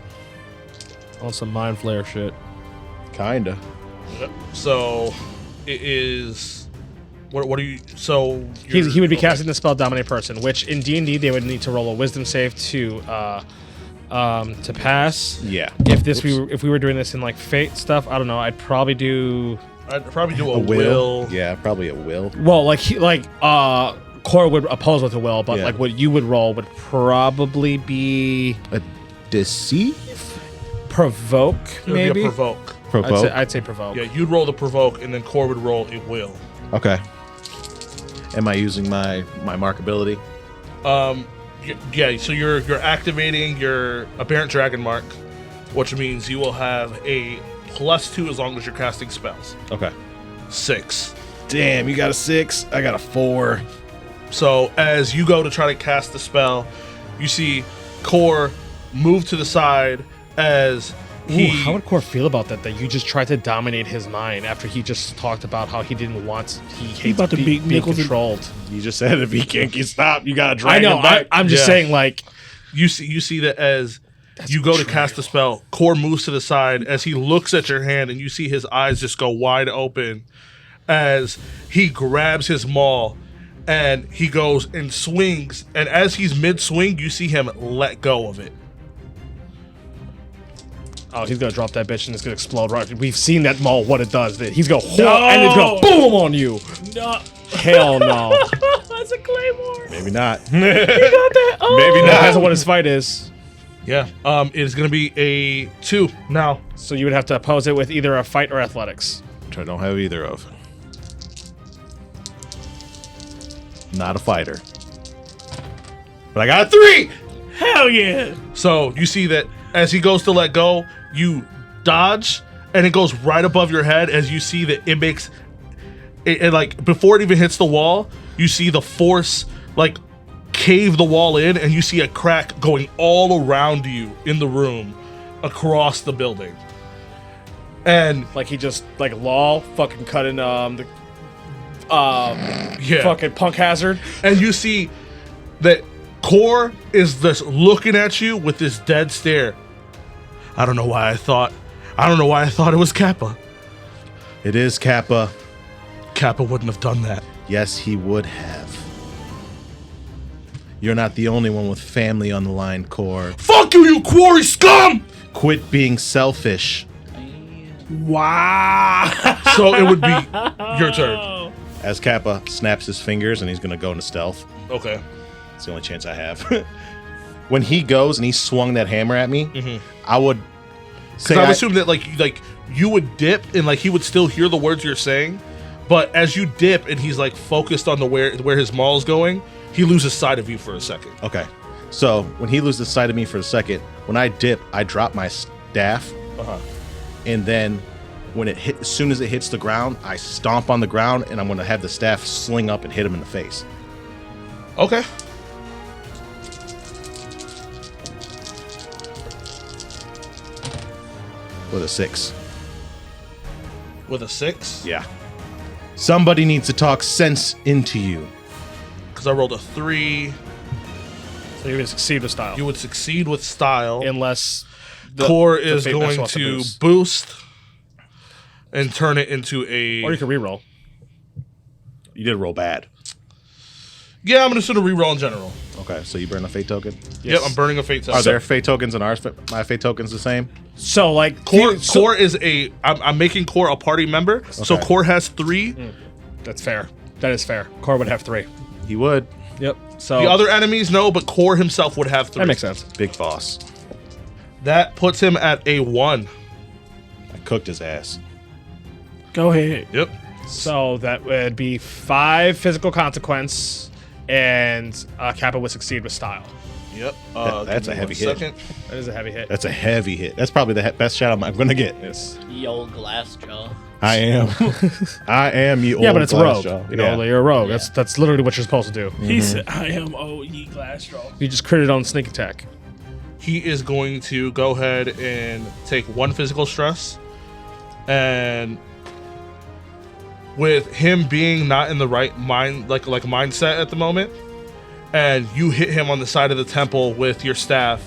B: On some mind flare shit.
D: Kinda.
C: So it is. What are you? So
B: He would be casting the spell Dominate Person, which in D&D they would need to roll a Wisdom save to pass.
D: Yeah.
B: If we were doing this in like Fate stuff, I don't know. I'd probably do
C: I'd probably do a will.
D: Yeah, probably a will.
B: well, Cora would oppose with a will, but
D: Yeah.
B: like what you would roll would probably be
D: A deceive?
B: provoke,
C: It would
B: maybe.
C: be a provoke.
D: Provoke?
B: I'd say provoke.
C: Yeah, you'd roll the provoke, and then Core would roll a will.
D: Okay. Am I using my markability?
C: Yeah. So you're activating your aberrant dragon mark, which means you will have a +2 as long as you're casting spells.
D: Okay.
C: 6.
D: Damn, you got a 6. I got a 4.
C: So as you go to try to cast the spell, you see Core move to the side as he.
B: Ooh, how would Core feel about that? That you just tried to dominate his mind after he just talked about how he hates
E: about to beat
B: being
E: Nichols and-
B: controlled.
D: You just said if he can't get stopped, you gotta drag
B: I know.
D: him back.
B: I'm just
C: Yeah.
B: saying, like,
C: You see that as you go to cast the spell, Core moves to the side as he looks at your hand, and you see his eyes just go wide open as he grabs his maul and he goes and swings. And as he's mid-swing, you see him let go of it.
B: oh, he's gonna drop that bitch and it's gonna explode. Right? We've seen that maul. What it does. That he's gonna and it's gonna boom on you.
E: No.
B: Hell no.
E: That's a claymore.
D: Maybe not.
E: Maybe not.
B: Maybe not. Depends on what his fight is.
C: Yeah. It is going to be a 2 now.
B: So you would have to oppose it with either a fight or athletics.
D: Which I don't have either of. Not a fighter. But I got a 3!
E: Hell yeah.
C: So you see that as he goes to let go, you dodge, and it goes right above your head as you see that it makes it like before it even hits the wall, you see the force like cave the wall in, and you see a crack going all around you in the room across the building. And
B: Like he just like lol fucking cutting the
C: yeah,
B: fucking Punk Hazard.
C: and you see that Core is just looking at you with this dead stare. I don't know why I thought it was Kappa.
D: It is Kappa.
C: Kappa wouldn't have done that.
D: Yes, he would have. You're not the only one with family on the line, Core.
C: Fuck you, you quarry scum!
D: Quit being selfish.
E: Wow.
C: So it would be your turn.
D: As Kappa snaps his fingers and he's gonna go into stealth.
C: Okay.
D: It's the only chance I have. When he goes and he swung that hammer at me, I would say
C: Because I would assume that like you would dip and like he would still hear the words you're saying, but as you dip and he's like focused on the where his maul's going, he loses sight of you for a second.
D: Okay. So when he loses sight of me for a second, when I dip, I drop my staff, and then when it hit, as soon as it hits the ground, I stomp on the ground, and I'm gonna have the staff sling up and hit him in the face.
C: Okay.
D: With a 6.
C: With a 6?
D: Yeah. Somebody needs to talk sense into you.
C: Because I rolled a 3.
B: So you would succeed with style.
C: You would succeed with style.
B: Unless
C: Core is
B: fate
C: going
B: wants
C: to
B: boost.
C: boost and turn it into a.
B: Or you can reroll.
D: You did roll bad.
C: Yeah, I'm just gonna reroll in general.
D: Okay, so you burn a fate token.
C: Yep, I'm burning a fate token.
D: Are there fate tokens and my fate tokens the same?
B: So like
C: Core is a. I'm making Core a party member, so
D: Okay.
C: Core has 3.
B: That's fair. That is fair. Core would have 3.
D: He would.
B: Yep. So
C: The other enemies no, but Core himself would have 3.
B: that makes sense.
D: Big boss.
C: That puts him at a 1.
D: I cooked his ass.
E: Go ahead.
C: Yep.
B: So that would be 5 physical consequence, and Kappa would succeed with style.
C: Yep.
D: That's
C: give
D: a
C: me
D: heavy
C: one
D: hit.
C: second.
B: That is a heavy hit.
D: That's a heavy hit. That's probably the best shot I'm going to get.
B: Yes.
F: Ye old glass jaw.
D: I am. I am you.
B: Yeah,
D: old
B: but it's
D: glass
B: rogue.
D: jaw.
B: You know, you're a rogue. That's literally what you're supposed to do.
E: He said, I am O.E. Glassjaw.
B: You just critted on sneak attack.
C: He is going to go ahead and take 1 physical stress, and with him being not in the right mindset at the moment, and you hit him on the side of the temple with your staff,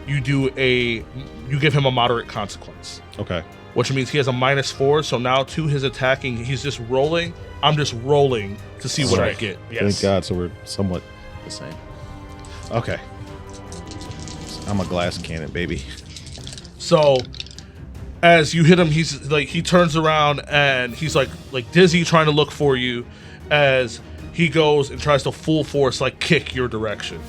C: you give him a moderate consequence,
D: Okay.
C: which means he has a -4. So now to his attacking, he's just rolling. I'm just rolling to see what I get.
B: Yes.
D: Thank God. So we're somewhat the same. Okay. I'm a glass cannon, baby.
C: So as you hit him, he turns around and he's like dizzy, trying to look for you as he goes and tries to full force kick your direction.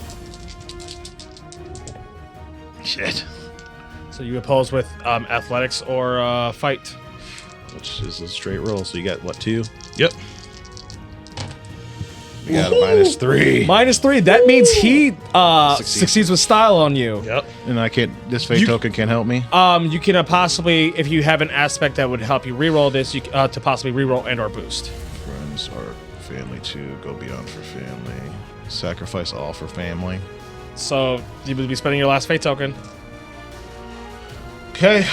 D: Shit.
B: So you oppose with athletics or fight.
D: Which is a straight roll. So you got what, 2?
C: Yep.
D: We got a -3.
B: -3. That means he succeeds with style on you.
C: Yep.
D: And I can't. This fate token can't help me.
B: You can possibly, if you have an aspect that would help you reroll this, you to possibly reroll and or boost.
D: Friends are family too. Go beyond for family. Sacrifice all for family.
B: So you would be spending your last fate token,
C: Okay.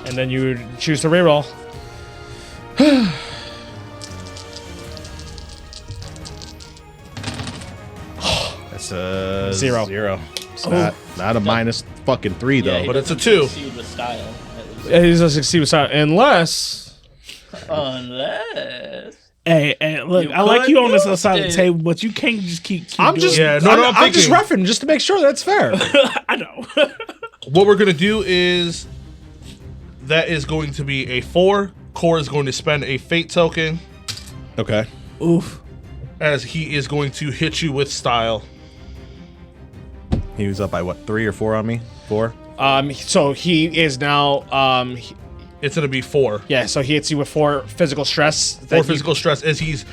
B: and then you would choose to reroll.
D: That's a
B: 0.
D: 0. It's not a -3 though.
F: he
C: But it's a
F: doesn't
C: 2.
F: succeed with style, at least.
B: He's a succeed with style, unless
F: Unless.
E: Hey, look,
F: You
E: I like you on this
F: could
E: side of the
F: boost
E: table, but you can't just keep
B: I'm
E: doing
B: just
E: it.
C: Yeah, no, I'm
B: I'm just
C: thinking-
B: roughing just to make sure that's fair.
E: I know.
C: What we're gonna do is that is going to be a 4. Core is going to spend a fate token
D: Okay.
E: Oof.
C: as he is going to hit you with style.
D: He was up by what, 3 or 4 on me? 4.
B: So he is now
C: It's gonna be 4.
B: yeah. So he hits you with 4 physical stress.
C: 4 physical stress as he's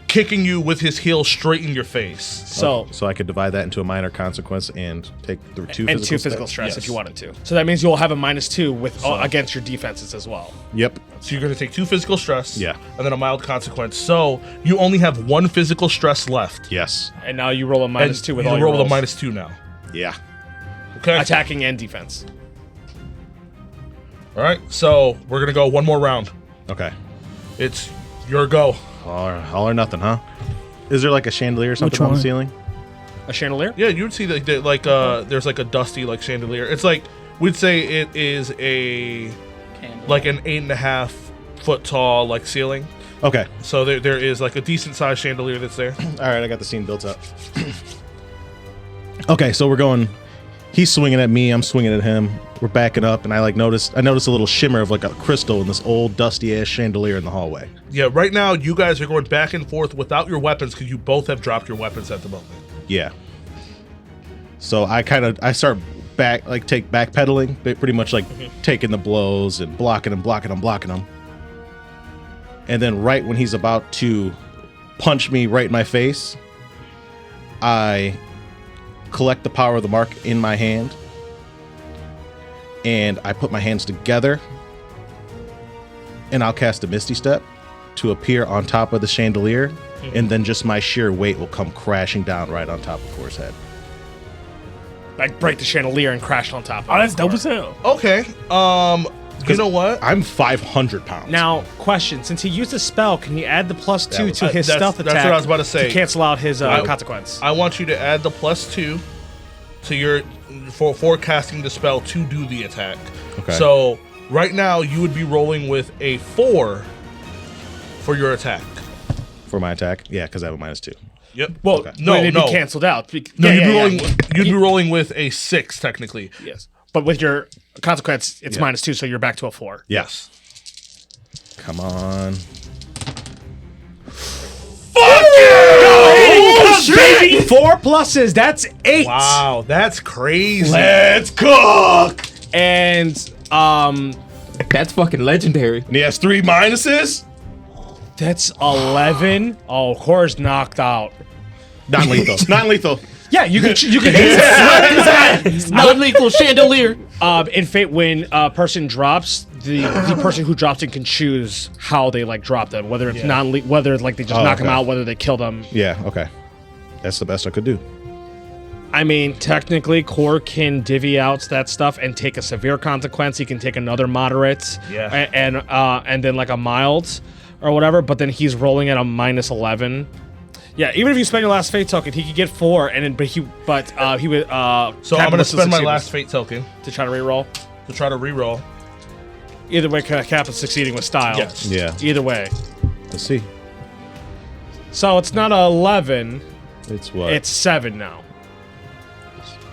C: kicking you with his heel straight in your face.
B: So
D: So I could divide that into a minor consequence and take the 2
B: and
D: physical
B: 2 physical
D: stats?
B: stress
C: Yes.
B: if you wanted to. So that means you'll have a -2 with against your defenses as well.
D: Yep.
C: So you're gonna take 2 physical stress.
D: Yeah.
C: And then a mild consequence. So you only have 1 physical stress left.
D: Yes.
B: And now you roll a -2 with
C: you
B: all your
C: roll with
B: rolls.
C: a -2 now.
D: Yeah.
C: Okay.
B: Attacking and defense.
C: All right. So we're gonna go one more round.
D: Okay.
C: It's your go.
D: All or nothing, huh? Is there like a chandelier or something
E: Which
D: on the
E: one?
D: ceiling?
B: A chandelier?
C: Yeah, you would see there's like a dusty chandelier. It's like we'd say it is a
F: Candle.
C: like an 8.5 foot tall ceiling.
D: Okay.
C: So there is like a decent sized chandelier that's there.
D: All right, I got the scene built up. Okay, so we're going. He's swinging at me. I'm swinging at him. We're backing up, and I notice a little shimmer of like a crystal in this old dusty ass chandelier in the hallway.
C: Yeah, right now you guys are going back and forth without your weapons because you both have dropped your weapons at the moment.
D: Yeah. So I start backpedaling, pretty much taking the blows and blocking him. And then right when he's about to punch me right in my face, I collect the power of the mark in my hand, and I put my hands together, and I'll cast a Misty Step to appear on top of the chandelier, and then just my sheer weight will come crashing down right on top of Core's head.
B: Like break the chandelier and crash on top of
E: Oh,
B: it.
E: that's dope as hell.
C: Okay. You know what?
D: I'm 500 pounds.
B: Now, question: since he used a spell, can he add the +2
D: was-
B: to his
C: that's-
B: stealth
C: that's
B: attack?
C: what I was about to say.
B: cancel out his
C: I-
B: consequence.
C: I want you to add the +2 to your for casting the spell to do the attack.
D: Okay.
C: So right now you would be rolling with a 4 for your attack.
D: For my attack, yeah, because I have a -2.
C: Yep.
B: well,
C: Okay.
B: no, it'd
C: no.
B: be canceled out.
C: No,
B: Yeah,
C: you'd be rolling with a 6 technically.
B: Yes, but with your consequence, it's -2, so you're back to a 4.
C: Yes.
D: Come on.
B: Baby! 4 pluses. That's 8.
C: Wow, that's crazy.
D: Let's cook.
B: And
G: That's fucking legendary.
D: And he has 3 minuses.
B: that's 11. Oh, Core's knocked out.
D: Non-lethal. Non-lethal.
B: Yeah, you can
F: Non-lethal chandelier.
B: in Fate, when a person drops, the person who drops it can choose how they like drop them, whether it's whether like they just knock them out, whether they kill them.
D: Yeah, okay. That's the best I could do.
B: I mean, technically, Core can divvy out that stuff and take a severe consequence. He can take another moderate, and then like a mild or whatever. But then he's rolling at a -11. Yeah, even if you spend your last fate token, he could get 4, and then he would.
C: So I'm gonna spend my last fate token
B: to try to reroll.
C: reroll.
B: Either way, Cap is succeeding with style.
C: Yes.
D: Yeah.
B: Either way.
D: Let's see.
B: So it's not 11.
D: It's what?
B: It's 7 now.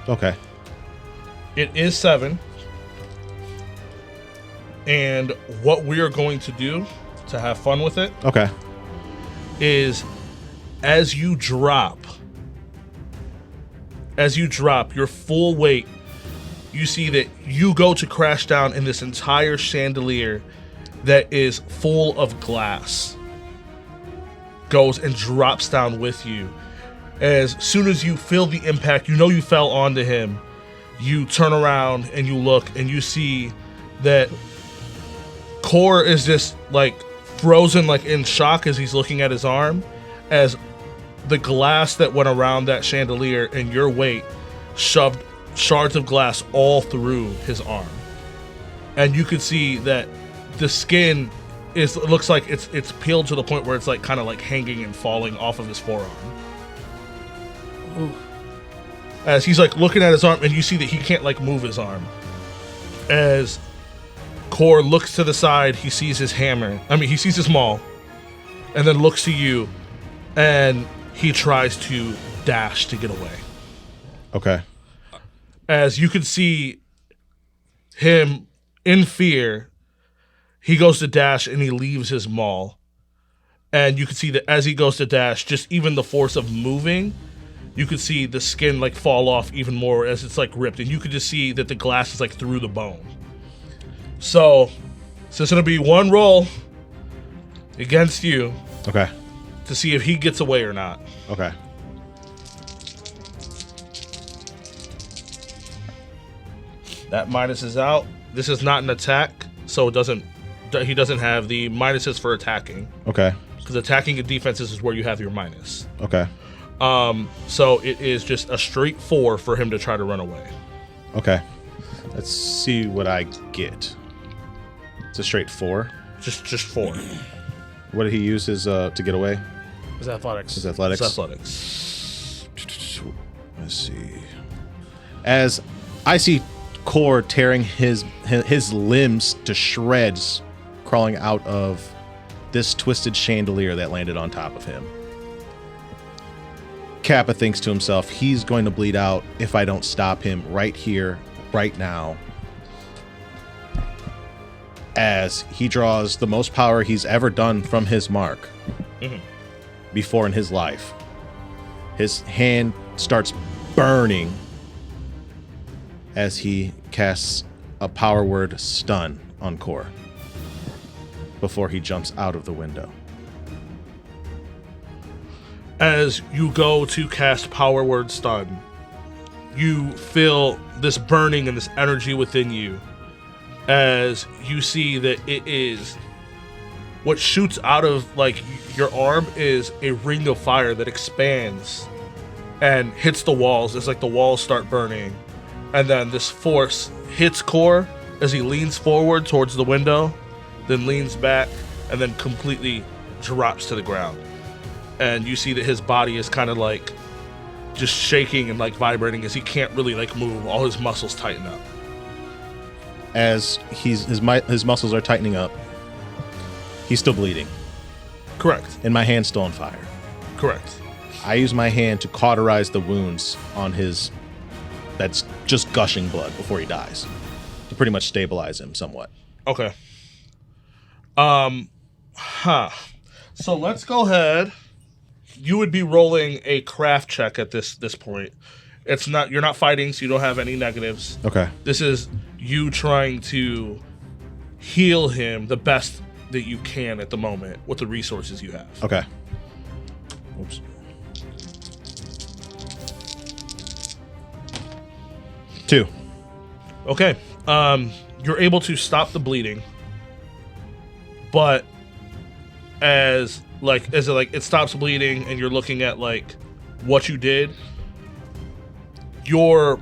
D: Okay.
C: It is 7. And what we are going to do to have fun with it
D: Okay.
C: is as you drop your full weight, you see that you go to crash down in this entire chandelier that is full of glass. Goes and drops down with you. As soon as you feel the impact, you know you fell onto him. You turn around and you look and you see that Core is just like frozen, like in shock as he's looking at his arm, as the glass that went around that chandelier and your weight shoved shards of glass all through his arm. And you could see that the skin looks like it's peeled to the point where it's like kind of like hanging and falling off of his forearm. Ooh. As he's like looking at his arm, and you see that he can't like move his arm. As Core looks to the side, he sees his hammer. He sees his maul, and then looks to you, and he tries to dash to get away.
D: Okay.
C: As you can see him in fear, he goes to dash and he leaves his maul. And you can see that as he goes to dash, just even the force of moving, you could see the skin like fall off even more as it's like ripped, and you could just see that the glass is like through the bone. So it's gonna be one roll against you.
D: Okay.
C: To see if he gets away or not.
D: Okay.
C: That minus is out. This is not an attack, so he doesn't have the minuses for attacking.
D: Okay.
C: Because attacking and defenses is where you have your minus.
D: Okay.
C: So it is just a straight 4 for him to try to run away.
D: Okay. Let's see what I get. It's a straight 4.
C: Just 4.
D: What did he use his to get away?
B: His athletics.
D: His athletics.
C: It's athletics.
D: Let's see. As I see Core tearing his limbs to shreds, crawling out of this twisted chandelier that landed on top of him. Kappa thinks to himself, he's going to bleed out if I don't stop him right here, right now. As he draws the most power he's ever done from his mark before in his life. His hand starts burning as he casts a power word stun on Core before he jumps out of the window.
C: As you go to cast power word stun, you feel this burning and this energy within you as you see that it is what shoots out of like your arm is a ring of fire that expands and hits the walls. It's like the walls start burning, and then this force hits Core as he leans forward towards the window, then leans back, and then completely drops to the ground. And you see that his body is kind of like just shaking and like vibrating as he can't really like move. All his muscles tighten up.
D: As his muscles are tightening up, he's still bleeding.
C: Correct.
D: And my hand's still on fire.
C: Correct.
D: I use my hand to cauterize the wounds on his that's just gushing blood before he dies, to pretty much stabilize him somewhat.
C: Okay. So let's go ahead. You would be rolling a craft check at this point. It's not, you're not fighting, so you don't have any negatives.
D: Okay.
C: This is you trying to heal him the best that you can at the moment with the resources you have.
D: Okay. Oops. 2.
C: Okay. You're able to stop the bleeding, but as it stops bleeding and you're looking at like what you did, your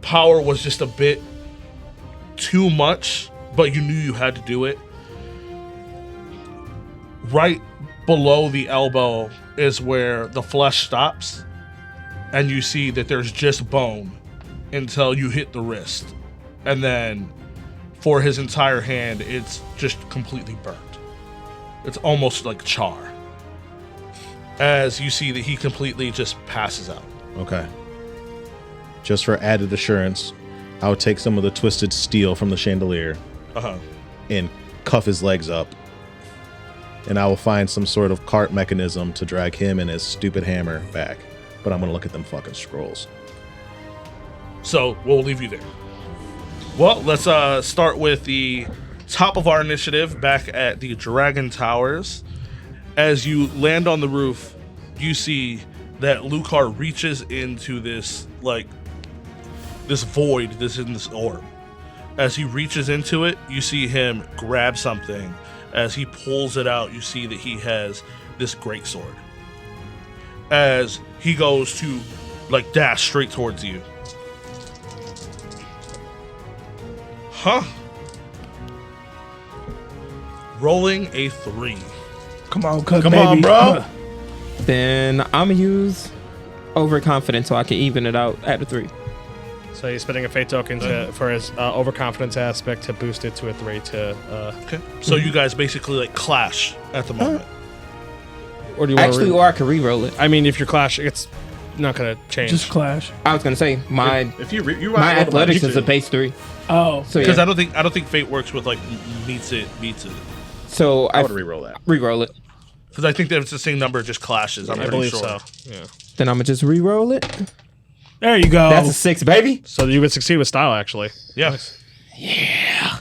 C: power was just a bit too much, but you knew you had to do it. Right below the elbow is where the flesh stops, and you see that there's just bone until you hit the wrist. And then for his entire hand, it's just completely burnt. It's almost like char. As you see that he completely just passes out.
D: Okay. Just for added assurance, I would take some of the twisted steel from the chandelier and cuff his legs up. And I will find some sort of cart mechanism to drag him and his stupid hammer back. But I'm going to look at them fucking scrolls.
C: So we'll leave you there. Well, let's start with the top of our initiative back at the Dragon Towers. As you land on the roof, you see that Lukar reaches into this void that's in this orb. As he reaches into it, you see him grab something. As he pulls it out, you see that he has this greatsword. As he goes to dash straight towards you. Rolling a 3.
E: Come on, baby.
D: Come on, bro.
G: Then I'm going to use overconfidence so I can even it out at a 3.
B: So he's spending a fate token for his overconfidence aspect to boost it to a 3 to...
C: Okay. So you guys basically clash at the moment.
B: Or do you
G: Actually, or I could re-roll it.
B: I mean, if you're clashing, it's not going to change.
E: Just clash.
G: I was going to say, my
D: my
G: athletics is a base 3.
E: Oh.
G: So
C: Because
G: yeah.
C: I don't think fate works with meets it.
G: So
D: I would re-roll that.
G: Re-roll it.
C: Because I think that it's the same number, it just clashes. I'm
B: I
C: pretty
B: believe
C: sure.
B: so. Yeah.
G: Then I'm going to just re-roll it.
E: There you go.
G: That's a 6, baby.
B: So you would succeed with style, actually.
C: Yeah.
G: Yeah.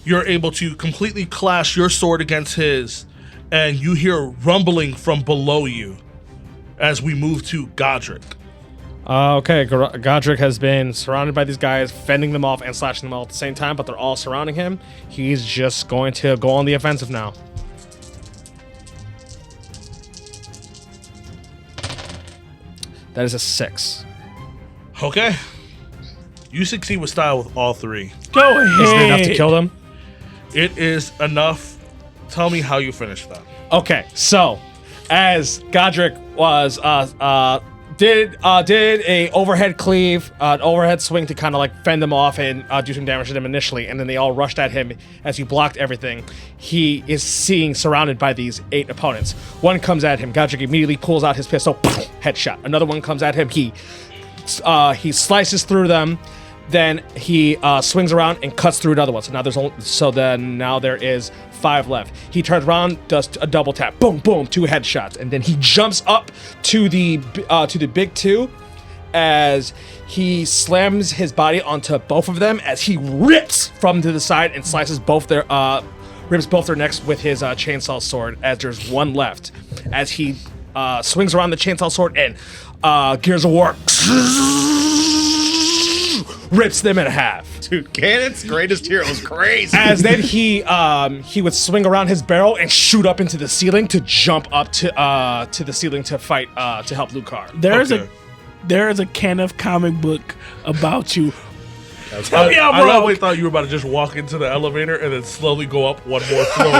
C: You're able to completely clash your sword against his, and you hear rumbling from below you as we move to Godric.
B: Okay, Godric has been surrounded by these guys, fending them off and slashing them all at the same time, but they're all surrounding him. He's just going to go on the offensive now. That is a 6.
C: Okay. You succeed with style with all 3.
E: Go ahead.
B: Is it enough to kill them?
C: It is enough. Tell me how you finish them.
B: Okay, so as Godric was did a overhead cleave, overhead swing to kind of fend them off and do some damage to them initially, and then they all rushed at him as you blocked everything. He is surrounded by these 8 opponents. One comes at him. Godric immediately pulls out his pistol, headshot. Another one comes at him. He slices through them. Then he swings around and cuts through another one. So now there is 5 left. He turns around, does a double tap, boom, boom, 2 headshots, and then he jumps up to the big 2 as he slams his body onto both of them as he rips from to the side and slices rips both their necks with his chainsaw sword. As there's 1 left, as he swings around the chainsaw sword and Gears of War. Rips them in half.
D: Dude, Ganon's greatest hero is crazy.
B: As then he would swing around his barrel and shoot up into the ceiling to jump up to the ceiling to fight to help Lukar.
E: There is a Kenneth comic book about you.
C: I always thought you were about to just walk into the elevator and then slowly go up 1 more floor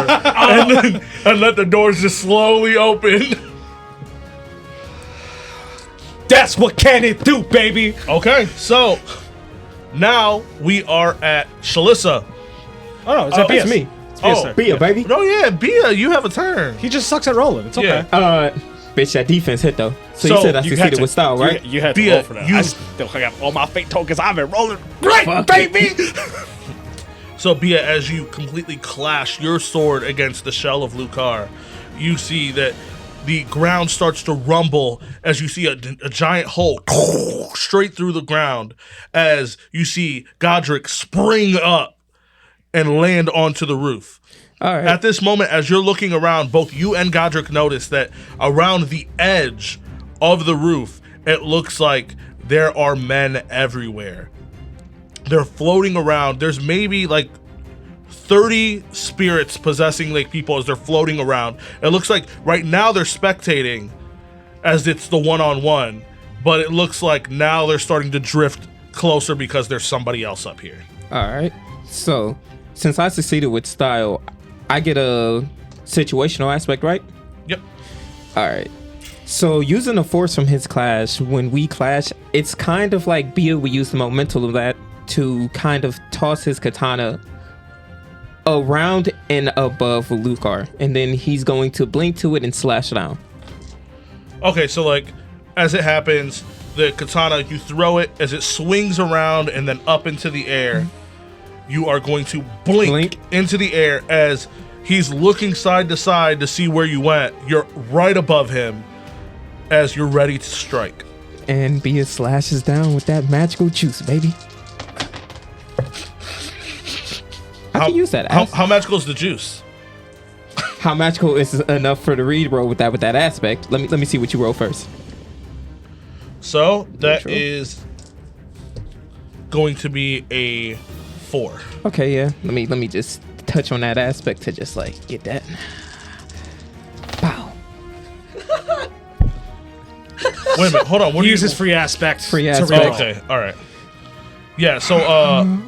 C: and let the doors just slowly open.
B: That's what Kenneth do, baby.
C: Okay, so now we are at Shalissa.
B: Oh no, it's
G: That's me. Bia, baby.
C: No, yeah, Bia, you have a turn.
B: He just sucks at rolling. It's okay.
C: Yeah.
G: Bitch, that defense hit though. So you
C: So
G: said I
B: You had
G: succeeded
B: to-
G: with style, right?
B: You had to
C: Bia,
B: roll for that.
C: you-
B: I still got all my fate tokens. I've been rolling great, baby.
C: So Bia, as you completely clash your sword against the shell of Lukar, you see that the ground starts to rumble as you see a giant hole straight through the ground as you see Godric spring up and land onto the roof.
G: All right.
C: At this moment, as you're looking around, both you and Godric notice that around the edge of the roof, it looks like there are men everywhere. They're floating around. There's maybe like 30 spirits possessing like people as they're floating around. It looks like right now they're spectating as it's the one-on-one, but it looks like now they're starting to drift closer because there's somebody else up here.
G: All right. So, since I succeeded with style, I get a situational aspect, right?
C: Yep.
G: All right. So, using the force from his clash, when we clash, it's kind of like Bia would use the momentum of that to kind of toss his katana around and above Lukar, and then he's going to blink to it and slash it down.
C: Okay, so like as it happens, the katana, you throw it as it swings around and then up into the air. You are going to blink into the air as he's looking side to side to see where you went. You're right above him as you're ready to strike.
G: And Bia slashes down with that magical juice, baby. I can use that.
C: How magical is the juice?
G: How magical is enough for the read roll with that aspect? Let me see what you roll first.
C: So that is going to be a 4.
G: Okay, yeah. Let me just touch on that aspect to just like get that. Pow.
C: Wait a minute, hold on. What do you
B: Use his free aspect.
G: Free
B: to
G: aspect.
B: reroll.
C: Okay, all right. Yeah, so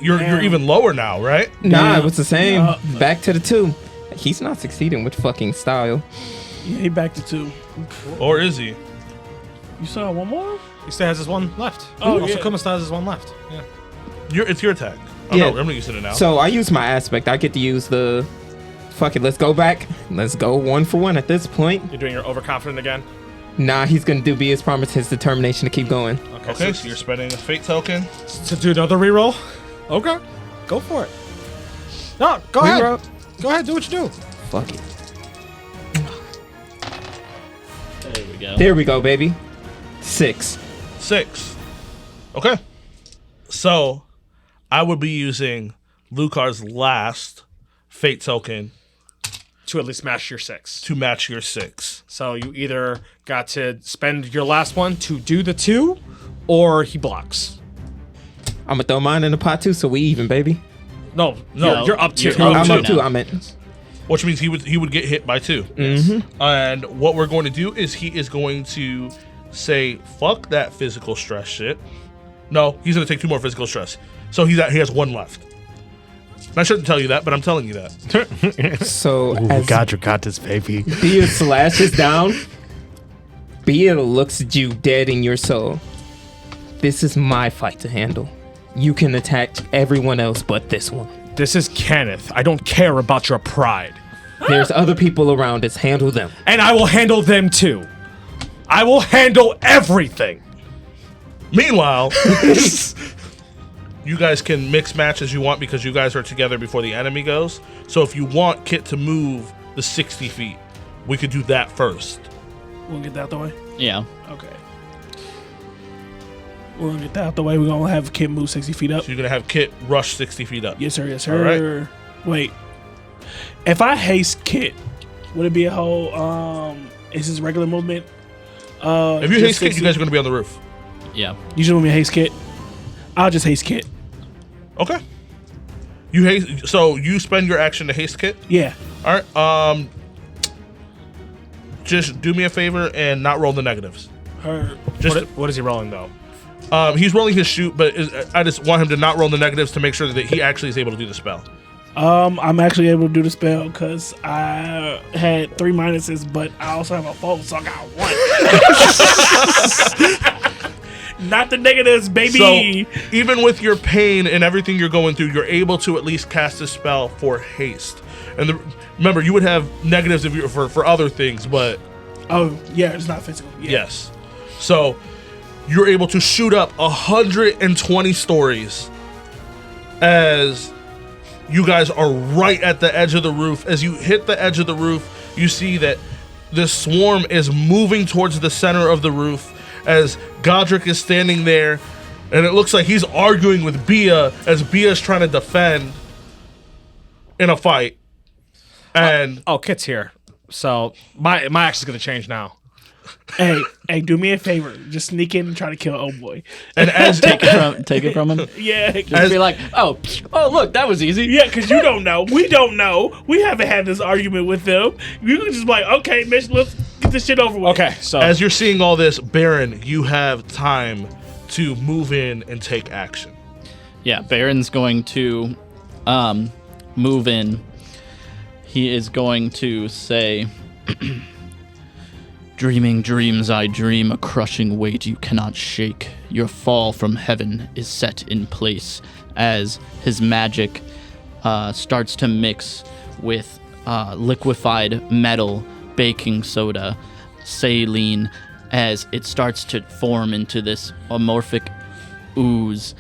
C: you're even lower now, right?
G: Nah, it was the same. Back to the 2. He's not succeeding with fucking style.
E: Yeah, he back to 2.
C: Or is he?
E: You saw one more?
B: He still has his one left.
E: Oh,
B: Also,
E: yeah.
B: Kuma still has his one left. Yeah.
C: It's your attack. Oh,
G: Yeah.
C: no, I'm not using it now.
G: So I use my aspect. I get to use the. Fuck it. Let's go back. Let's go 1 for 1 at this point.
B: You're doing your overconfident again?
G: Nah, he's gonna do Bia's promise, his determination to keep going.
C: Okay, so you're spending a fate token.
B: To do another reroll? Okay. Go for it. No, go ahead.
G: Reroll.
B: Go ahead, do what you do.
G: Fuck it.
F: There we go.
G: There we go, baby. 6.
C: 6. Okay. So I would be using Lukar's last fate token
B: To at least match your 6.
C: to match your 6.
B: So you either got to spend your last one to do the 2, or he blocks.
G: I'm gonna throw mine in the pot too, so we even, baby.
B: No,
F: No,
B: you're up 2.
F: you're
G: Oh,
F: up
G: I'm
F: two
G: up
F: now.
G: 2. I meant.
C: Which means he would get hit by 2.
G: Mm-hmm.
C: And what we're going to do is he is going to say, fuck that physical stress shit. No, he's going to take 2 more physical stress. So he has 1 left. I shouldn't tell you that, but I'm telling you that.
G: So as
A: Godric got this, baby.
G: Bia slashes down, Bia looks at you dead in your soul. This is my fight to handle. You can attack everyone else but this one.
B: This is Kenneth. I don't care about your pride.
G: There's other people around us. Handle them.
B: And I will handle them too. I will handle everything.
C: Meanwhile, you guys can mix match as you want because you guys are together before the enemy goes. So if you want Kit to move the 60 feet, we could do that first.
E: We'll get that out the way.
F: Yeah.
E: Okay. We're gonna get that out the way. We're gonna have Kid move 60 feet up.
C: So you're going to have Kit rush 60 feet up.
E: Yes, sir. Yes, sir.
C: All right.
E: Wait. If I haste Kit, would it be a whole? Is this regular movement?
C: If you haste Kit, you guys are going to be on the roof.
F: Yeah.
E: You just want me to haste Kit? I'll just haste Kit.
C: Okay. You haste. So you spend your action to haste Kit.
E: Yeah.
C: All right. Just do me a favor and not roll the negatives.
E: Her.
C: Just
B: What is he rolling though?
C: he's rolling his shoot, but I just want him to not roll the negatives to make sure that he actually is able to do the spell.
E: I'm actually able to do the spell because I had 3 minuses, but I also have a 4, so I got 1. Not the negatives, baby.
C: So even with your pain and everything you're going through, you're able to at least cast a spell for haste. And remember, you would have negatives if you for other things, but
E: Oh yeah, it's not physical. Yeah.
C: yes. So you're able to shoot up 120 stories as you guys are right at the edge of the roof. As you hit the edge of the roof, you see that this swarm is moving towards the center of the roof as Godric is standing there, and it looks like he's arguing with Bia as Bia's trying to defend in a fight. And
B: Oh, Kit's here. So my action's gonna change now.
E: Hey, do me a favor. Just sneak in and try to kill old boy.
C: And as
F: Take it from him.
E: Yeah.
F: Just be like, oh, look, that was easy.
E: Yeah, because you don't know. We don't know. We haven't had this argument with them. You can just be like, okay, Mitch, let's get this shit over with.
B: Okay, so
C: as you're seeing all this, Baron, you have time to move in and take action.
F: Yeah, Baron's going to move in. He is going to say, dreaming dreams I dream, a crushing weight you cannot shake. Your fall from heaven is set in place as his magic starts to mix with liquefied metal, baking soda, saline, as it starts to form into this amorphic ooze,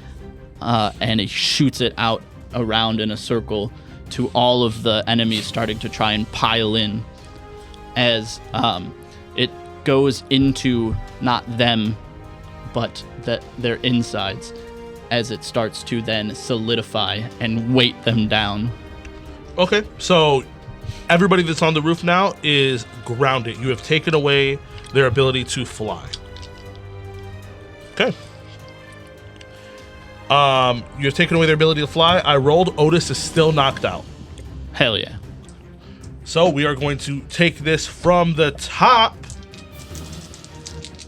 F: and he shoots it out around in a circle to all of the enemies starting to try and pile in as it goes into not them but their insides as it starts to then solidify and weight them down.
C: Okay, so everybody that's on the roof now is grounded. You have taken away their ability to fly. Okay. You've taken away their ability to fly. I rolled. Otis is still knocked out.
F: Hell yeah.
C: So we are going to take this from the top.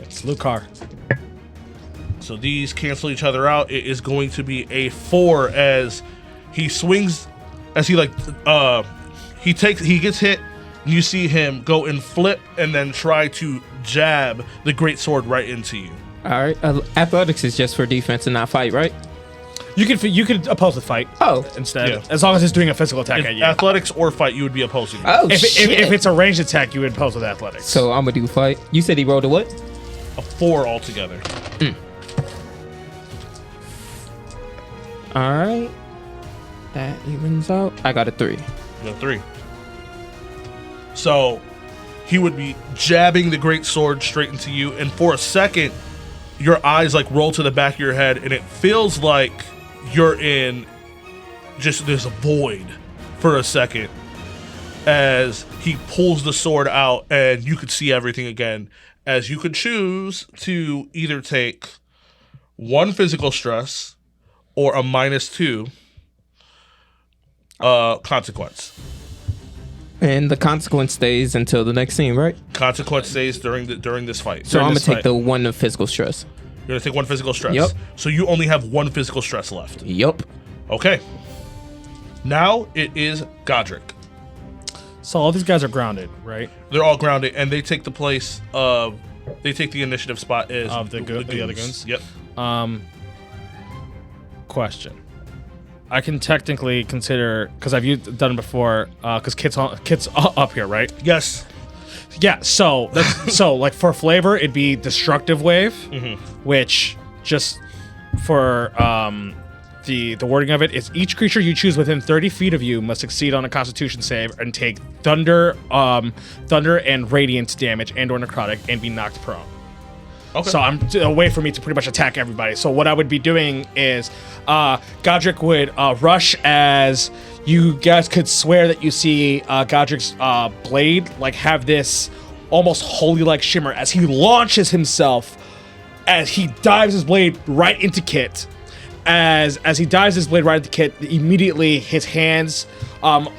B: it's Lukar.
C: So these cancel each other out. It is going to be a 4 as he swings, as he he gets hit, and you see him go and flip and then try to jab the great sword right into you.
G: All right. Athletics is just for defense and not fight, right?
B: You could oppose the fight.
G: Oh.
B: Instead,
C: Yeah.
B: as long as it's doing a physical attack at you.
C: Athletics or fight, you would be opposing.
G: Oh,
B: If
G: shit.
B: it's a ranged attack, you would oppose with athletics.
G: So I'm going to do fight. You said he rolled a what?
C: A 4 altogether.
G: All right. That evens out. I got a 3.
C: You got 3. So he would be jabbing the great sword straight into you, and for a second, your eyes like roll to the back of your head, and it feels like you're in just this void for a second as he pulls the sword out, and you could see everything again. As you could choose to either take 1 physical stress or a -2 consequence.
G: And the consequence stays until the next scene, right?
C: Consequence stays during this fight.
G: So I'm going
B: this
G: to take
B: fight.
G: the 1 of physical stress.
C: You're gonna take 1 physical stress.
G: Yep.
C: So you only have 1 physical stress left.
G: Yup.
C: Okay. Now it is Godric.
B: So all these guys are grounded, right?
C: They're all grounded, and they take the place of. They take the initiative spot as
B: Of the other goons?
C: Yep.
B: Question. I can technically consider, because I've done it before, because Kit's up here, right?
C: Yes.
B: Yeah, so so like for flavor, it'd be destructive wave, which just for the wording of it is each creature you choose within 30 feet of you must succeed on a Constitution save and take thunder and radiant damage and/or necrotic and be knocked prone.
C: Okay.
B: So I'm a way for me to pretty much attack everybody. So what I would be doing is Godric would rush as you guys could swear that you see Godric's blade like have this almost holy-like shimmer as he launches himself, as he dives his blade right into Kit. As he dives his blade right into Kit, immediately his hands, fucking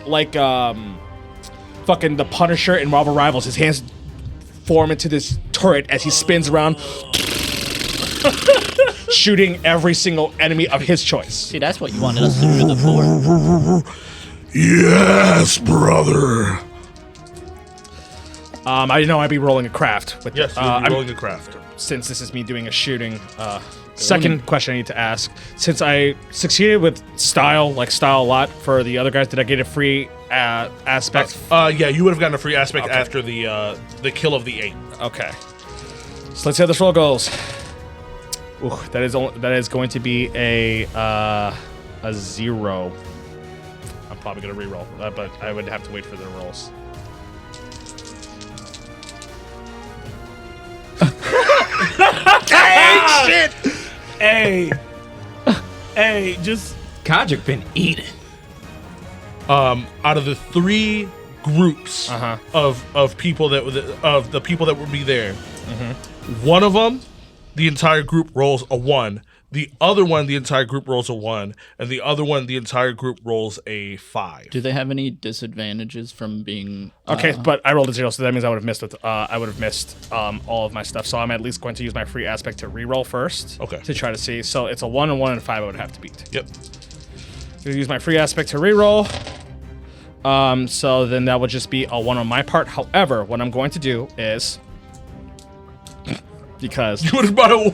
B: the Punisher in Marvel Rivals, his hands form into this turret as he spins around, shooting every single enemy of his choice.
F: See, that's what you wanted us to do before.
C: Yes, brother.
B: I know I'd be rolling a craft. With
C: Yes, you'll be rolling a craft.
B: Since this is me doing a shooting. Second question I need to ask: since I succeeded with style a lot for the other guys, did I get a free aspect?
C: Yeah, you would have gotten a free aspect after the kill of the 8.
B: Okay. So let's see how this roll goes. Ooh, that is going to be a 0. I'm probably gonna re-roll, but I would have to wait for the rolls.
C: Shit!
E: Hey, just
G: Godric been eating.
C: Out of the 3 groups of people that of the people that would be there. One of them, the entire group rolls a 1. The other one, the entire group rolls a 1, and the other one, the entire group rolls a 5.
F: Do they have any disadvantages from being?
B: Okay, but I rolled a 0, so that means I would have missed it. I would have missed all of my stuff. So I'm at least going to use my free aspect to re-roll first.
C: Okay.
B: To try to see. So it's a 1, and 1, and 5 I would have to beat.
C: Yep.
B: I'm gonna use my free aspect to re-roll. So then that would just be a 1 on my part. However, what I'm going to do is because
C: You would have bought a.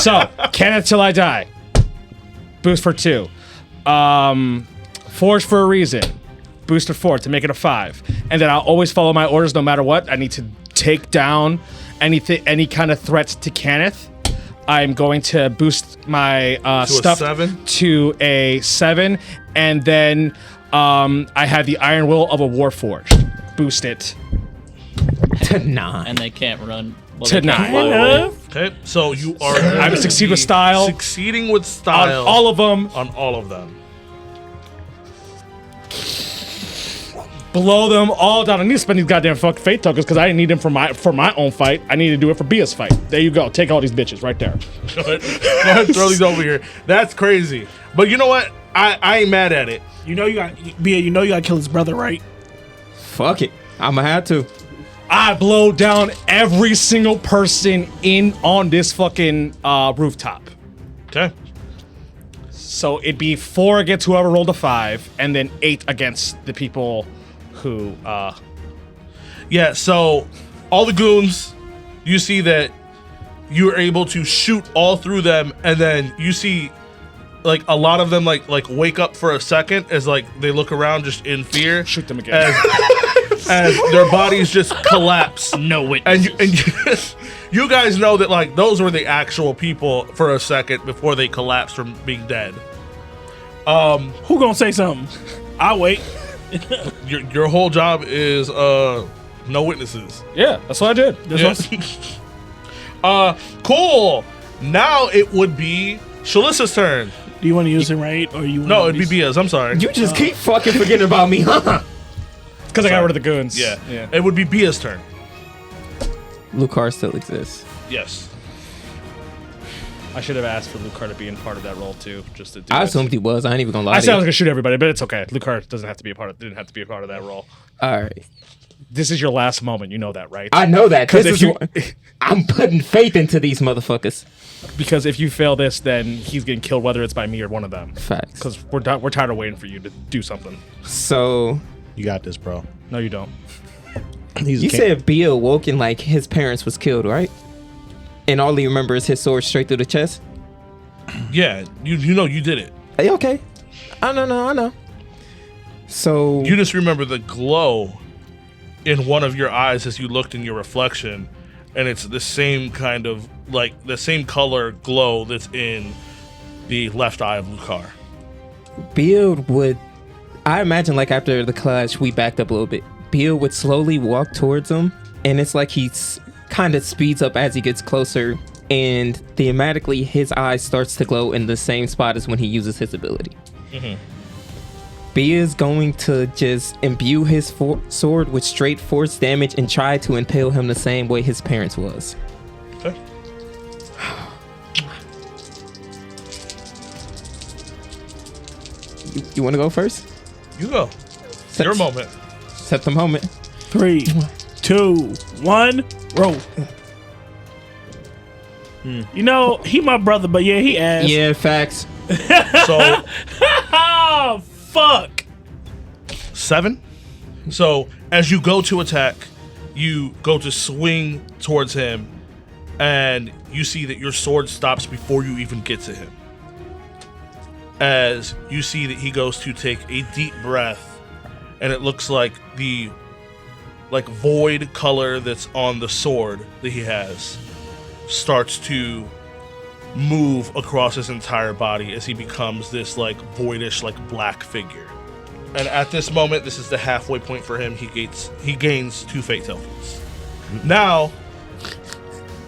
B: so Kenneth till I die. Boost for 2. Forge for a reason. Boost for 4 to make it a 5. And then I'll always follow my orders no matter what. I need to take down any kind of threats to Kenneth. I'm going to boost my stuff
C: 7?
B: to a 7, and then I have the Iron Will of a Warforged. Boost it
G: To 9.
F: And they can't run. Well,
B: to
F: they can't
B: 9.
F: fly away.
C: Okay, so you are.
B: I would succeed with style
C: Succeeding with
B: on
C: style
B: all of them.
C: on all of them.
B: Blow them all down. I need to spend these goddamn fucking fate tokens because I didn't need them for my own fight. I need to do it for Bia's fight. There you go. Take all these bitches right there.
C: Go ahead, throw these over here. That's crazy. But you know what? I ain't mad at it.
E: You know you got Bia. You know you got to kill his brother, right?
G: Fuck it. I'ma have to.
B: I blow down every single person in on this fucking rooftop.
C: Okay.
B: So it'd be 4 against whoever rolled a 5, and then 8 against the people who.
C: Yeah. So all the goons, you see that you are able to shoot all through them, and then you see like a lot of them like wake up for a second as like they look around just in fear.
B: Shoot them again.
C: As their bodies just collapse.
F: No witnesses.
C: And you guys know that like those were the actual people for a second before they collapsed from being dead.
E: Who gonna say something? I'll wait.
C: Your whole job is no witnesses.
B: Yeah, that's what I did.
C: Cool. Now it would be Shalissa's turn.
E: Do you want to use it right, or you?
C: No, it'd be Bia's. I'm sorry.
G: You just keep fucking forgetting about me, huh?
B: Because I got rid of the goons.
C: Yeah.
B: Yeah.
C: It would be Bia's turn.
G: Lukar still exists.
C: Yes.
B: I should have asked for Lukar to be in part of that role too, just to do
G: I
B: it.
G: assumed he was. I ain't even gonna lie
B: I
G: to
B: said I
G: you.
B: was gonna shoot everybody, but it's okay. Lukar doesn't have to be a part of. Didn't have to be a part of that role.
G: All right.
B: This is your last moment. You know that, right?
G: I know that.
B: 'Cause
G: This
B: if
G: is I'm putting faith into these motherfuckers.
B: Because if you fail this, then he's getting killed, whether it's by me or one of them.
G: Facts.
B: Because we're tired of waiting for you to do something.
G: So
D: You got this, bro.
B: No, you don't.
D: He's
G: you said Bia woke and like his parents was killed, right? And all he remembers is his sword straight through the chest.
C: Yeah. You know you did it.
G: Hey, okay. I know. So
C: You just remember the glow in one of your eyes as you looked in your reflection, and it's the same kind of like the same color glow that's in the left eye of Lukar.
G: Bia would, I imagine like after the clash we backed up a little bit. Bia would slowly walk towards him, and it's like he's kind of speeds up as he gets closer, and thematically his eye starts to glow in the same spot as when he uses his ability. Bia is going to just imbue his sword with straight force damage and try to impale him the same way his parents was.
C: Okay.
G: You want to go first?
C: You go. Your moment.
G: Set the moment.
E: 3, 2, 1, roll. You know, he my brother, but yeah, he asked.
G: Yeah, facts.
C: So
E: Oh, fuck.
C: 7. So as you go to attack, you go to swing towards him, and you see that your sword stops before you even get to him. As you see that he goes to take a deep breath, and it looks like the void color that's on the sword that he has starts to move across his entire body as he becomes this like voidish like black figure. And at this moment, this is the halfway point for him. He gains 2 fate tokens. Now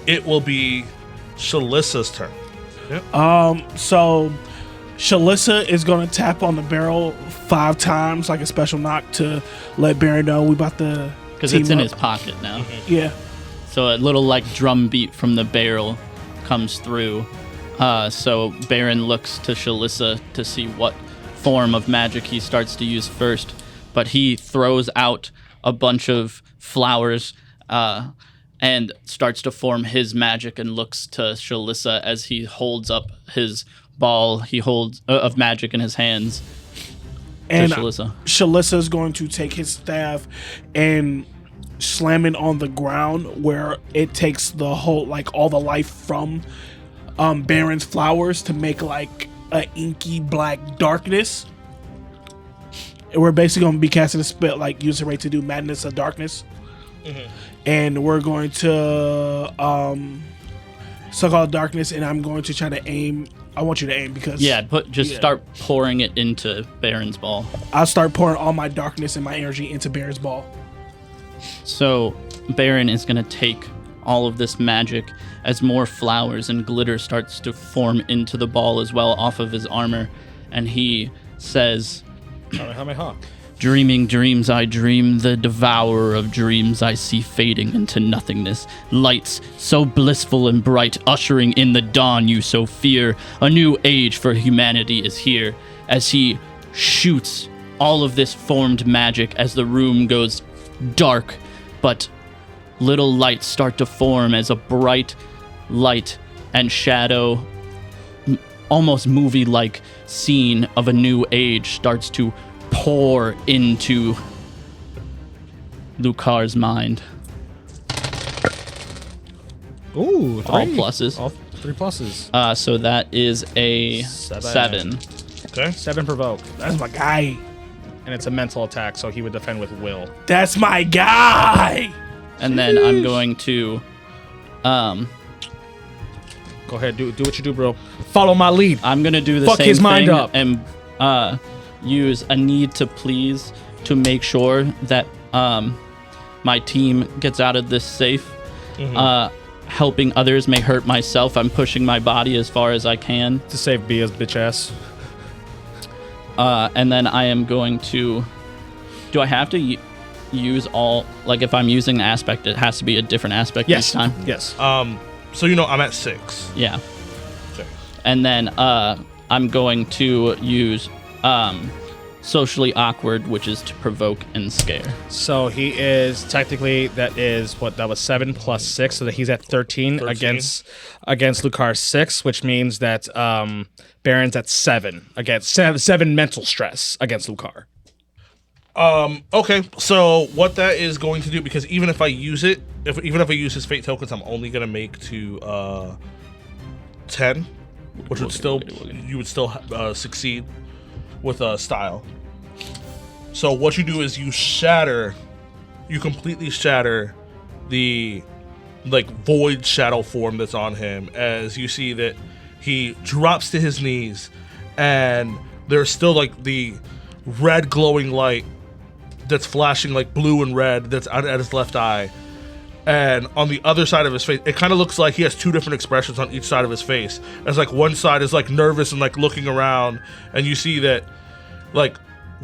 C: it will be Shalissa's turn.
E: So Shalissa is going to tap on the barrel 5 times, like a special knock, to let Baron know we about to.
F: Because
E: team
F: it's in
E: up.
F: his pocket now.
E: Yeah.
F: So a little like drum beat from the barrel comes through. So Baron looks to Shalissa to see what form of magic he starts to use first. But he throws out a bunch of flowers and starts to form his magic and looks to Shalissa as he holds up his ball he holds of magic in his hands.
E: And
F: Shalissa.
E: Shalissa is going to take his staff and slam it on the ground where it takes the whole, like, all the life from Baron's flowers to make like a inky black darkness. And we're basically going to be casting a spell, like use a rate to do Madness of Darkness. And we're going to suck all darkness, and I'm going to try to aim. I want you to aim because
F: start pouring it into Baron's ball.
E: I'll start pouring all my darkness and my energy into Baron's ball.
F: So Baron is going to take all of this magic as more flowers and glitter starts to form into the ball as well off of his armor. And he says, "Dreaming dreams I dream, the devourer of dreams I see fading into nothingness. Lights so blissful and bright, ushering in the dawn you so fear. A new age for humanity is here." As he shoots all of this formed magic as the room goes dark, but little lights start to form as a bright light and shadow, almost movie-like scene of a new age starts to pour into Lukar's mind.
B: Ooh,
F: All pluses.
B: All 3 pluses.
F: So that is a 7.
C: Okay.
B: 7 provoke.
E: That's my guy.
B: And it's a mental attack, so he would defend with will.
E: That's my guy.
F: And then I'm going to
B: Go ahead, do what you do, bro. Follow my lead.
F: I'm gonna do the
B: Fuck
F: same
B: his mind
F: thing
B: up.
F: and use a need to please to make sure that my team gets out of this safe. Helping others may hurt myself. I'm pushing my body as far as I can.
B: To save Bia's bitch ass.
F: And then I am going to... Do I have to use all... Like, if I'm using an aspect, it has to be a different aspect each time?
B: Yes.
C: So I'm at 6.
F: Yeah.
C: Okay.
F: And then I'm going to use socially awkward, which is to provoke and scare.
B: So he is technically, that was 7 plus 6, so that he's at 13. against Lukar's 6, which means that Baron's at 7 against 7 mental stress against Lukar.
C: Okay, so what that is going to do, because even if I use it, even if I use his fate tokens, I'm only gonna make to 10, which would still you would still succeed with style. So what you do is you completely shatter the void shadow form that's on him, as you see that he drops to his knees, and there's still the red glowing light that's flashing blue and red that's out at his left eye, and on the other side of his face it kind of looks like he has 2 different expressions on each side of his face, as one side is nervous and looking around, and you see that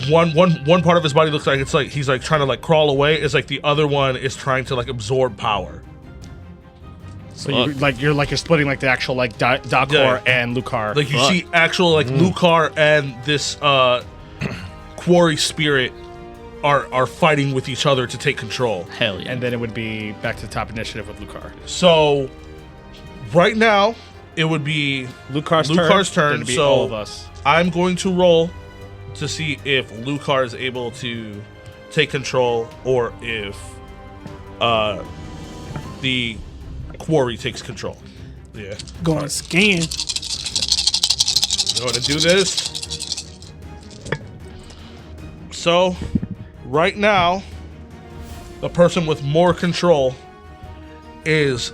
C: one part of his body looks like it's he's trying to crawl away, is the other one is trying to absorb power.
B: So you're splitting the actual Dakor and Lukar.
C: You see actual Lukar and this quarry spirit are fighting with each other to take control.
F: Hell yeah.
B: And then it would be back to the top initiative with Lukar.
C: So right now it would be Lukar's turn.
B: Then it'd be
C: So
B: all of us.
C: I'm going to roll to see if Lukar is able to take control, or if the quarry takes control. Yeah.
E: Going to scan.
C: Going to do this. So, right now, the person with more control is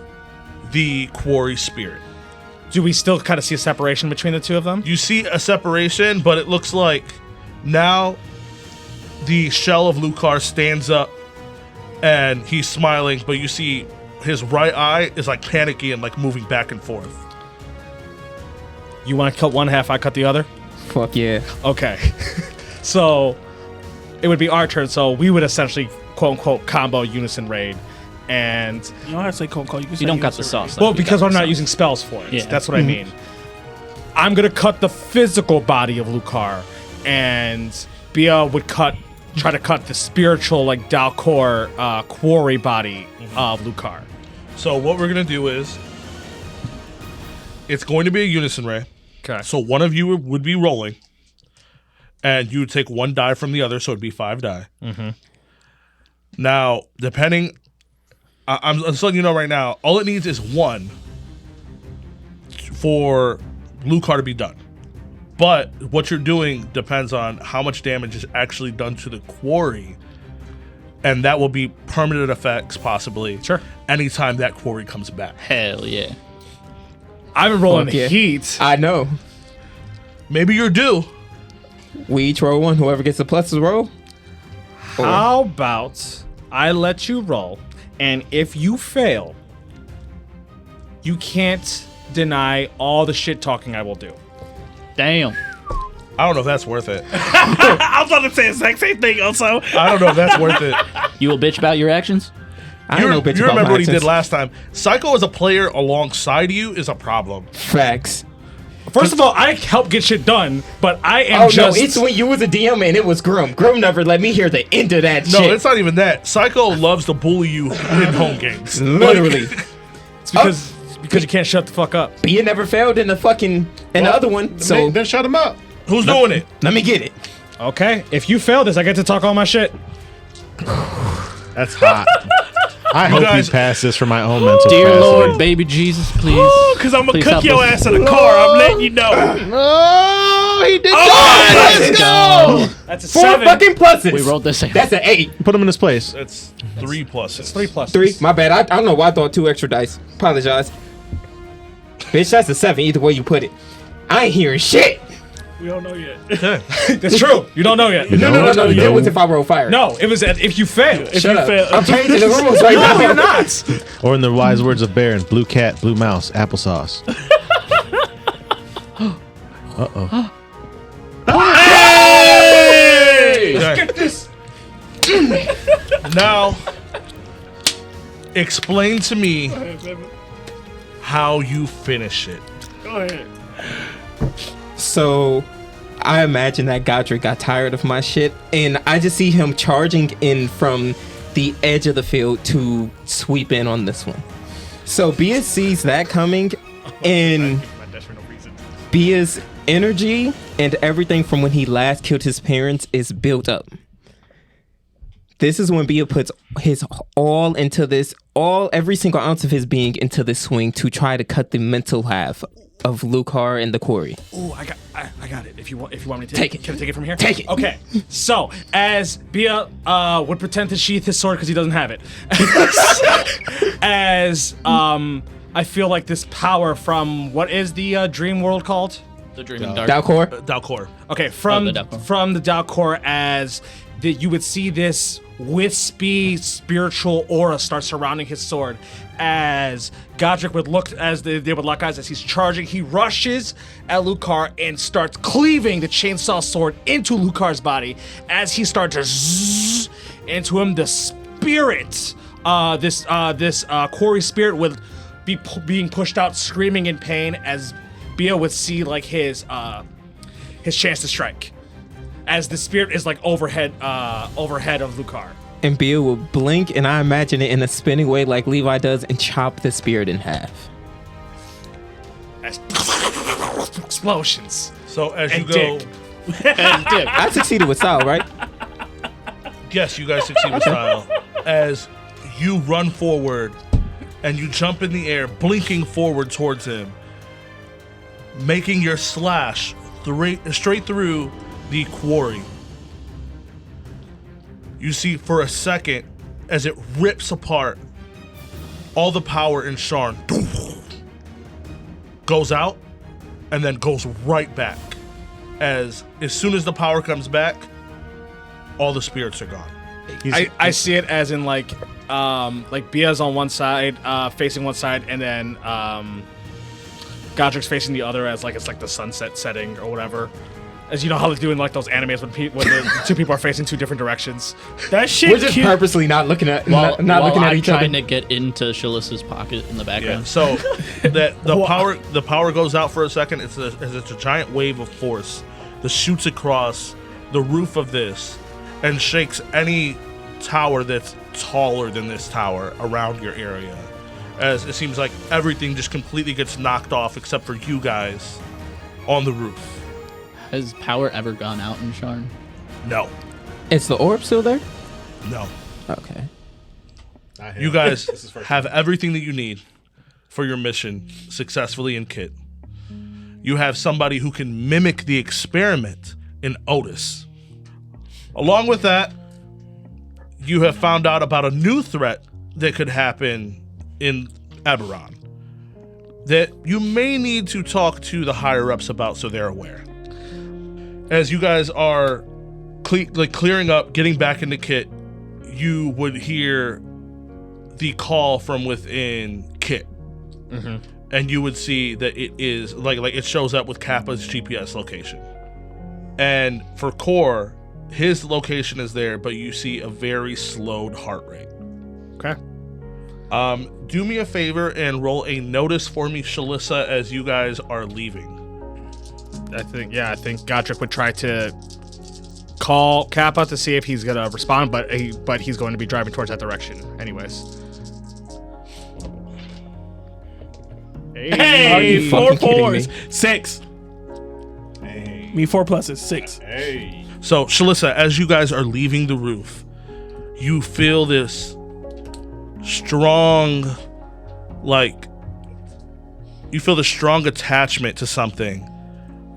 C: the quarry spirit.
B: Do we still kind of see a separation between the two of them?
C: You see a separation, but it looks like now the shell of Lukar stands up and he's smiling, but you see his right eye is panicky and moving back and forth.
B: You want to cut one half, I cut the other?
G: fuck yeah.
B: Okay. So it would be our turn. So we would essentially quote unquote combo unison raid. And
E: You don't have to say cold call. You can say
F: You don't got the
E: unison
F: sauce.
E: raid.
B: well,
F: You
B: because
F: got
B: I'm
F: the
B: not
F: sauce.
B: using spells for it.
F: Yeah.
B: That's what I mean. I'm gonna cut the physical body of Lukar, and Bia would try to cut the spiritual, like Dalcor quarry body of Lukar.
C: So what we're gonna do is, it's going to be a unison ray.
B: Okay.
C: So one of you would be rolling, and you would take one die from the other, so it'd be 5 die.
B: Mm-hmm.
C: Now, depending, I'm just letting you know right now, all it needs is 1 for Lukar to be done. But what you're doing depends on how much damage is actually done to the quarry, and that will be permanent effects, possibly.
B: Sure.
C: Anytime that quarry comes back.
F: Hell yeah.
B: I've been rolling
G: Fuck yeah.
B: heat.
G: I know.
C: Maybe you're due.
G: We each roll one. Whoever gets the pluses roll.
B: How about I let you roll, and if you fail, you can't deny all the shit talking I will do.
F: Damn.
C: I don't know if that's worth it.
E: I was about to say the exact same thing. Also,
C: I don't know if that's worth it.
F: You will bitch about your actions?
G: I don't know bitch
C: You
G: about
C: remember
G: my
C: what he did
G: actions.
C: last time. Psycho as a player alongside you is a problem.
G: Facts.
B: First of all, I help get shit done, but I am
G: Oh
B: just.
G: no, it's when you was a DM and it was Grim. Grim never let me hear the end of that
C: No,
G: shit.
C: it's not even that. Psycho loves to bully you in home games.
G: Literally.
B: It's because you can't shut the fuck up.
G: But you never failed in the fucking the other one. So
D: Then shut him up.
C: Who's doing it?
G: let me get it.
B: Okay, if you fail this, I get to talk all my shit.
D: That's hot. I hope
C: guys-
D: you pass this for my own mental
F: Dear
D: capacity.
F: Lord, baby Jesus, please.
E: because I'm gonna
F: Please
E: cook
F: help
E: your
F: us.
E: ass in the car. I'm letting you know.
D: Oh, he did
F: Let's go.
B: That's a
G: 4
B: 7.
G: fucking pluses.
F: We rolled this.
G: That's an 8.
D: Put him in his place.
C: That's 3 pluses.
B: 3 plus
G: 3. My bad. I don't know why I thought 2 extra dice. Apologize. Bitch, that's a 7 either way you put it. I ain't hearing shit.
E: We don't know yet.
B: That's true. You don't know yet.
G: No. That was if I roll fire.
B: No, it was if you fail.
E: If
G: Shut
E: you
G: up.
E: fail,
G: I'm changing the rules right
B: No, you're
G: now.
B: not.
D: Or in the wise words of Baron, blue cat, blue mouse, applesauce. Uh-oh.
C: Okay.
B: This.
C: Now, explain to me how you finish it.
E: go ahead.
G: So, I imagine that Godric got tired of my shit, and I just see him charging in from the edge of the field to sweep in on this one. So, Bia sees that coming, and Bia's energy and everything from when he last killed his parents is built up. This is when Bia puts his all into this, every single ounce of his being into this swing to try to cut the mental half of Lukar and the quarry.
B: Ooh, I got it. If you want me to
G: Take it.
B: Can I take it from here?
G: Take it.
B: Okay. So as Bia would pretend to sheath his sword because he doesn't have it. As I feel like this power from what is the dream world called?
F: The Dreaming Dark.
G: Dalcor?
C: Dalcor.
B: Okay, from
F: the Dalcor.
B: from the Dalcor, as you would see this wispy spiritual aura start surrounding his sword. As Godric would look, as they would lock eyes as he's charging, he rushes at Lukar and starts cleaving the chainsaw sword into Lukar's body. As he starts to zzz into him, the spirit, this quarry spirit would be being pushed out, screaming in pain. As Bia would see like his chance to strike, as the spirit is like overhead of Lukar.
G: And Bia will blink, and I imagine it in a spinning way like Levi does, and chop the spirit in half.
B: As explosions.
C: So as you
B: And
C: go,
B: dick.
G: I succeeded with style, right?
C: yes, you guys succeed with style. As you run forward and you jump in the air, blinking forward towards him, making your slash straight through the quarry. You see for a second as it rips apart, all the power in Sharn goes out and then goes right back. As soon as the power comes back, all the spirits are gone.
B: I see it as in like Bia's on one side, facing one side, and then Godric's facing the other, as like it's like the sunset setting or whatever. As you know how they do in like those animes when the two people are facing two different directions.
E: That shit
G: We're just
E: cute.
G: purposely not looking at
F: While
G: looking at
F: I'm
G: each
F: trying
G: other.
F: to get into Shalissa's pocket in the
C: Yeah.
F: background.
C: So that the power goes out for a second. It's a giant wave of force that shoots across the roof of this and shakes any tower that's taller than this tower around your area. As it seems like everything just completely gets knocked off except for you guys on the roof.
F: Has power ever gone out in Sharn?
C: No,
G: Is the orb still there?
C: no.
G: Okay.
C: You guys have everything that you need for your mission successfully in Kit. You have somebody who can mimic the experiment in Otis. Along with that, you have found out about a new threat that could happen in Eberron that you may need to talk to the higher-ups about so they're aware. As you guys are clearing up, getting back into Kit, you would hear the call from within Kit. And you would see that it is like it shows up with Kappa's GPS location. And for Core, his location is there, but you see a very slowed heart rate.
B: Okay.
C: Do me a favor and roll a notice for me, Shalissa, as you guys are leaving.
B: I think Godric would try to call Kappa to see if he's gonna respond, but he's going to be driving towards that direction anyways.
E: Hey,
G: Are you
E: four
G: fucking kidding
E: fours,
G: me?
E: 6. Me 4 pluses, 6.
C: So, Shalissa, as you guys are leaving the roof, you feel this strong, strong attachment to something,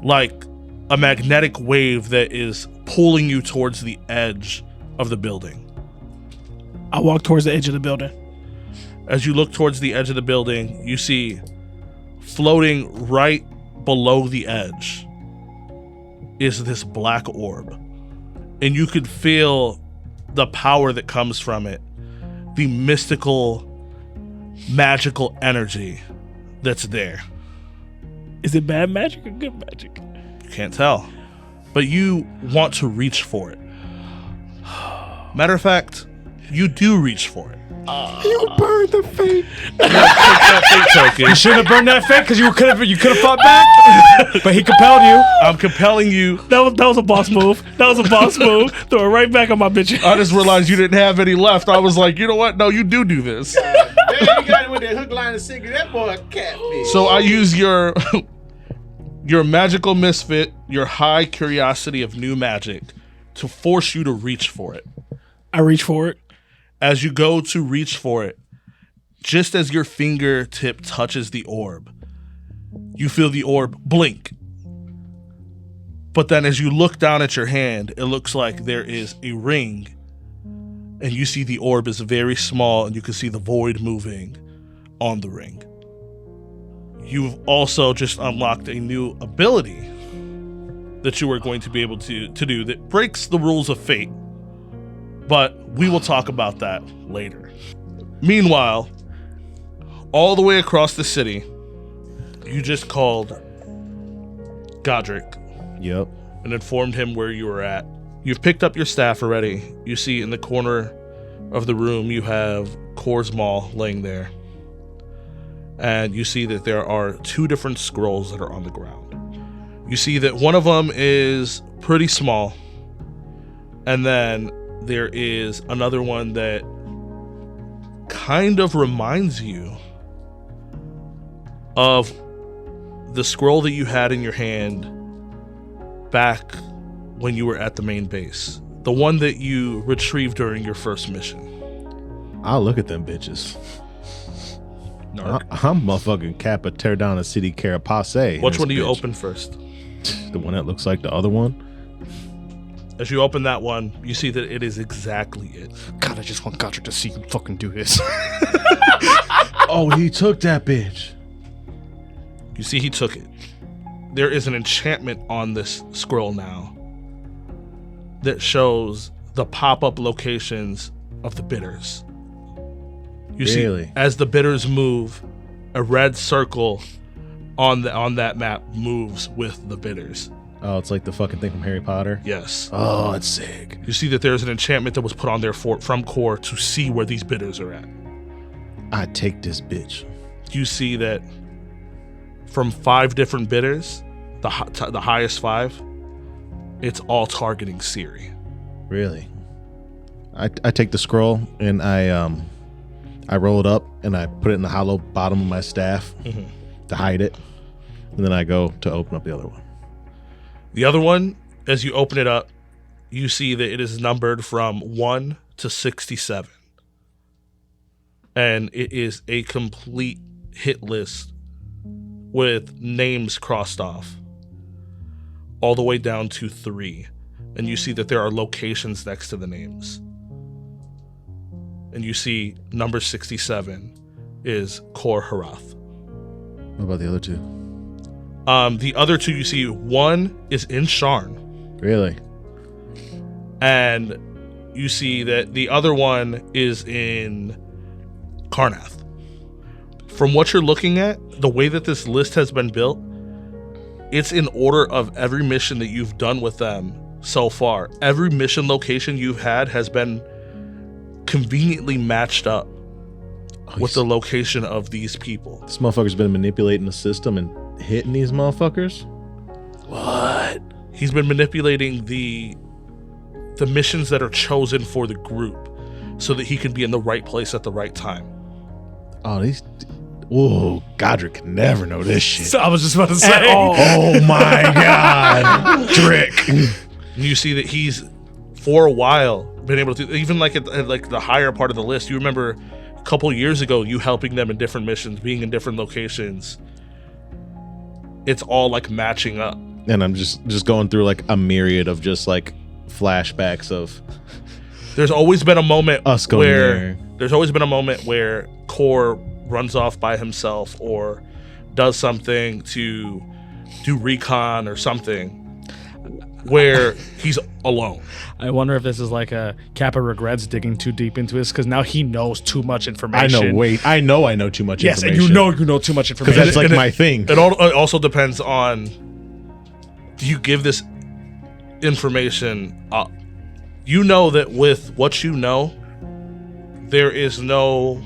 C: like a magnetic wave that is pulling you towards the edge of the building.
E: I walk towards the edge of the building.
C: As you look towards the edge of the building, you see floating right below the edge is this black orb. And you could feel the power that comes from it, the mystical, magical energy that's there.
E: Is it bad magic or good magic?
C: You can't tell. But you want to reach for it. Matter of fact, you do reach for it.
G: You burned the fate.
B: You should have burned that fake because you could have fought back, but he compelled you.
C: I'm compelling you.
E: That was a boss move. That was a boss move. Throw it right back on my bitch.
C: I just realized you didn't have any left. I was like, you know what? No, you do this.
D: Man, you got it with that hook, line, and sinker. That boy a catfish.
C: So I use your magical misfit, your high curiosity of new magic, to force you to reach for it.
E: I reach for it.
C: As you go to reach for it, just as your fingertip touches the orb, you feel the orb blink. But then as you look down at your hand, it looks like there is a ring, and you see the orb is very small, and you can see the void moving on the ring. You've also just unlocked a new ability that you are going to be able to do that breaks the rules of fate. But we will talk about that later. Meanwhile, all the way across the city, you just called Godric
D: Yep.
C: and informed him where you were at. You've picked up your staff already. You see in the corner of the room, you have Core's Maul laying there. And you see that there are 2 different scrolls that are on the ground. You see that one of them is pretty small. And then there is another one that kind of reminds you of the scroll that you had in your hand back when you were at the main base. The one that you retrieved during your first mission.
D: I'll look at them bitches. I'm motherfucking Kappa tear down a city carapace.
C: Which one do you open first?
D: The one that looks like the other one?
C: As you open that one, you see that it is exactly it.
B: God, I just want Godric to see you fucking do this.
D: Oh, he took that bitch.
C: You see he took it. There is an enchantment on this scroll now that shows the pop-up locations of the bitters. You
D: Really?
C: see, as the bitters move, a red circle on that map moves with the bitters.
D: Oh, it's like the fucking thing from Harry Potter.
C: Yes.
D: Oh, it's sick.
C: You see that there's an enchantment that was put on there from Core to see where these bidders are at.
D: I take this bitch.
C: You see that from 5 different bidders, the highest 5, it's all targeting Siri.
D: Really? I take the scroll and I roll it up and I put it in the hollow bottom of my staff to hide it. And then I go to open up the other one.
C: The other one, as you open it up, you see that it is numbered from 1 to 67. And it is a complete hit list with names crossed off all the way down to 3. And you see that there are locations next to the names. And you see number 67 is Kor Harath.
D: What about the other 2?
C: The other 2 you see, one is in Sharn.
D: Really?
C: And you see that the other one is in Karnath. From what you're looking at, the way that this list has been built, it's in order of every mission that you've done with them so far. Every mission location you've had has been conveniently matched up with the location of these people.
D: This motherfucker's been manipulating the system and hitting these motherfuckers?
C: What? He's been manipulating the missions that are chosen for the group so that he can be in the right place at the right time.
D: Oh, whoa, Godric can never know this shit.
B: So I was just about to say.
D: Oh my God. Drick.
C: And you see that he's, for a while, been able to, even like at like the higher part of the list, you remember a couple years ago, you helping them in different missions, being in different locations. It's all like matching up.
D: And I'm just going through like a myriad of just like flashbacks of
C: there's always been a moment
D: us going there.
C: There's always been a moment where Kor runs off by himself or does something to do recon or something where he's alone.
B: I wonder if this is like a Kappa regrets digging too deep into this because now he knows too much information.
D: I know too much
B: yes,
D: information.
B: and you know too much information.
D: Because that's like my thing.
C: It also depends on, do you give this information up? You know that with what you know, there's no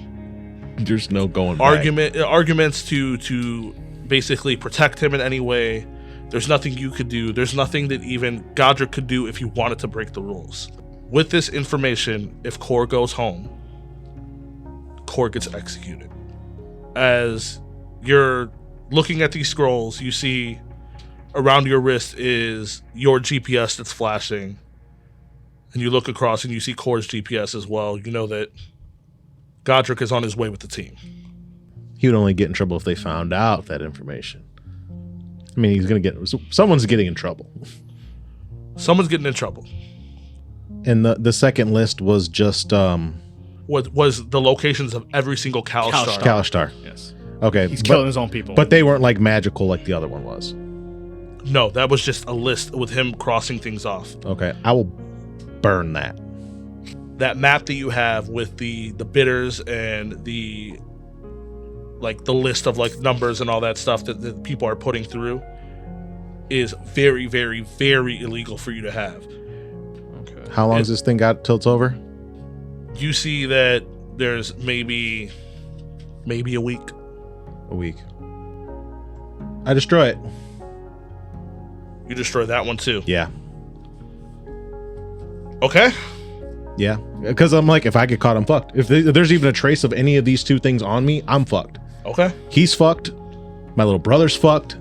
D: going
C: arguments to basically protect him in any way. There's nothing you could do. There's nothing that even Godric could do if he wanted to break the rules. With this information, if Kor goes home, Kor gets executed. As you're looking at these scrolls, you see around your wrist is your GPS that's flashing. And you look across and you see Kor's GPS as well. You know that Godric is on his way with the team.
D: He would only get in trouble if they found out that information. I mean, someone's getting in trouble.
C: Someone's getting in trouble.
D: And the second list was just
C: What was the locations of every single Kalistar.
D: Kalistar.
B: Yes.
D: Okay.
B: He's killing his own people.
D: But they weren't like magical like the other one was.
C: No, that was just a list with him crossing things off.
D: Okay. I will burn that.
C: That map that you have with the bidders and the list of like numbers and all that stuff that people are putting through is very, very, very illegal for you to have.
B: Okay.
D: How long has this thing got till it's over?
C: You see that there's maybe a week.
D: A week. I destroy it.
C: You destroy that one too.
D: Yeah.
C: Okay.
D: Yeah. Because I'm like, if I get caught, I'm fucked. If there's even a trace of any of these 2 things on me, I'm fucked.
C: Okay.
D: He's fucked. My little brother's fucked.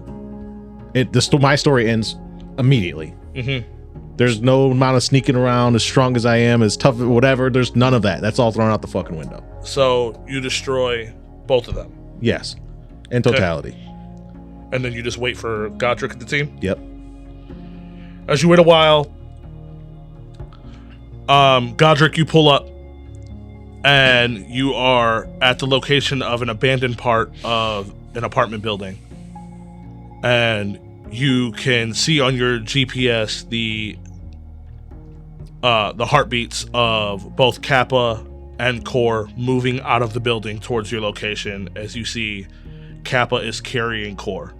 D: My story ends immediately.
C: Mm-hmm.
D: There's no amount of sneaking around, as strong as I am, as tough, whatever. There's none of that. That's all thrown out the fucking window.
C: So you destroy both of them.
D: Yes. In totality.
C: And then you just wait for Godric and the team?
D: Yep.
C: As you wait a while, Godric, you pull up and you are at the location of an abandoned part of an apartment building. And you can see on your GPS the heartbeats of both Kappa and Kor moving out of the building towards your location as you see Kappa is carrying Kor.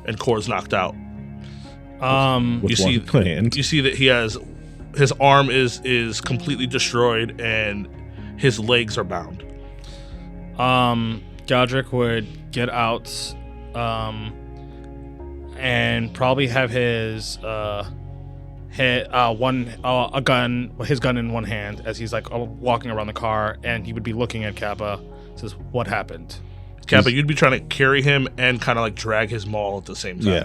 C: And Kor's knocked out.
D: Which one planned?
C: You see that his arm is completely destroyed and his legs are bound.
B: Godric would get out, and probably have his his gun in one hand as he's like walking around the car, and he would be looking at Kappa. Says, "What happened?"
C: Kappa, you'd be trying to carry him and kind of like drag his maul at the same time.
D: Yeah.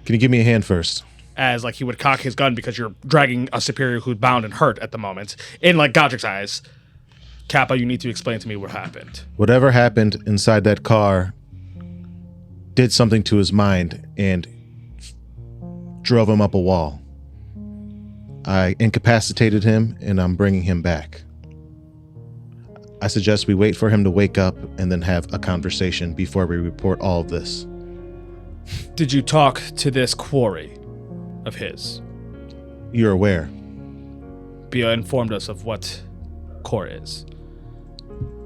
D: Can you give me a hand first?
B: As like he would cock his gun because you're dragging a superior who's bound and hurt at the moment. In like Godric's eyes, Kappa, you need to explain to me what happened.
D: Whatever happened inside that car did something to his mind and drove him up a wall. I incapacitated him, and I'm bringing him back. I suggest we wait for him to wake up and then have a conversation before we report all of this.
B: Did you talk to this quarry of his?
D: You're aware.
B: Bia informed us of what core is.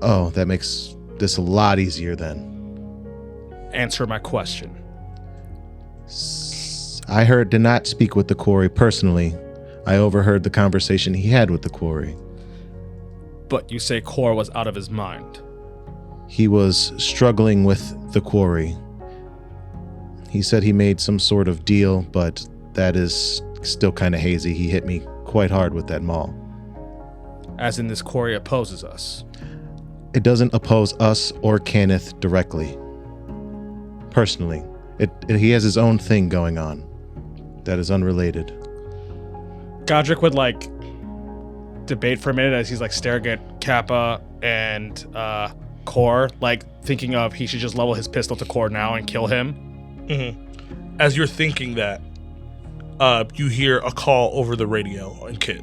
D: Oh, that makes this a lot easier then.
B: Answer my question.
D: I did not speak with the quarry personally. I overheard the conversation he had with the quarry.
B: But you say Core was out of his mind.
D: He was struggling with the quarry. He said he made some sort of deal, but that is still kind of hazy. He hit me quite hard with that maul.
B: As in this quarry opposes us.
D: It doesn't oppose us or Kenneth directly. Personally. He has his own thing going on that is unrelated.
B: Godric would like debate for a minute as he's like staring at Kappa and Core, like thinking of he should just level his pistol to Core now and kill him.
C: Mm-hmm. As you're thinking that, you hear a call over the radio on Kit.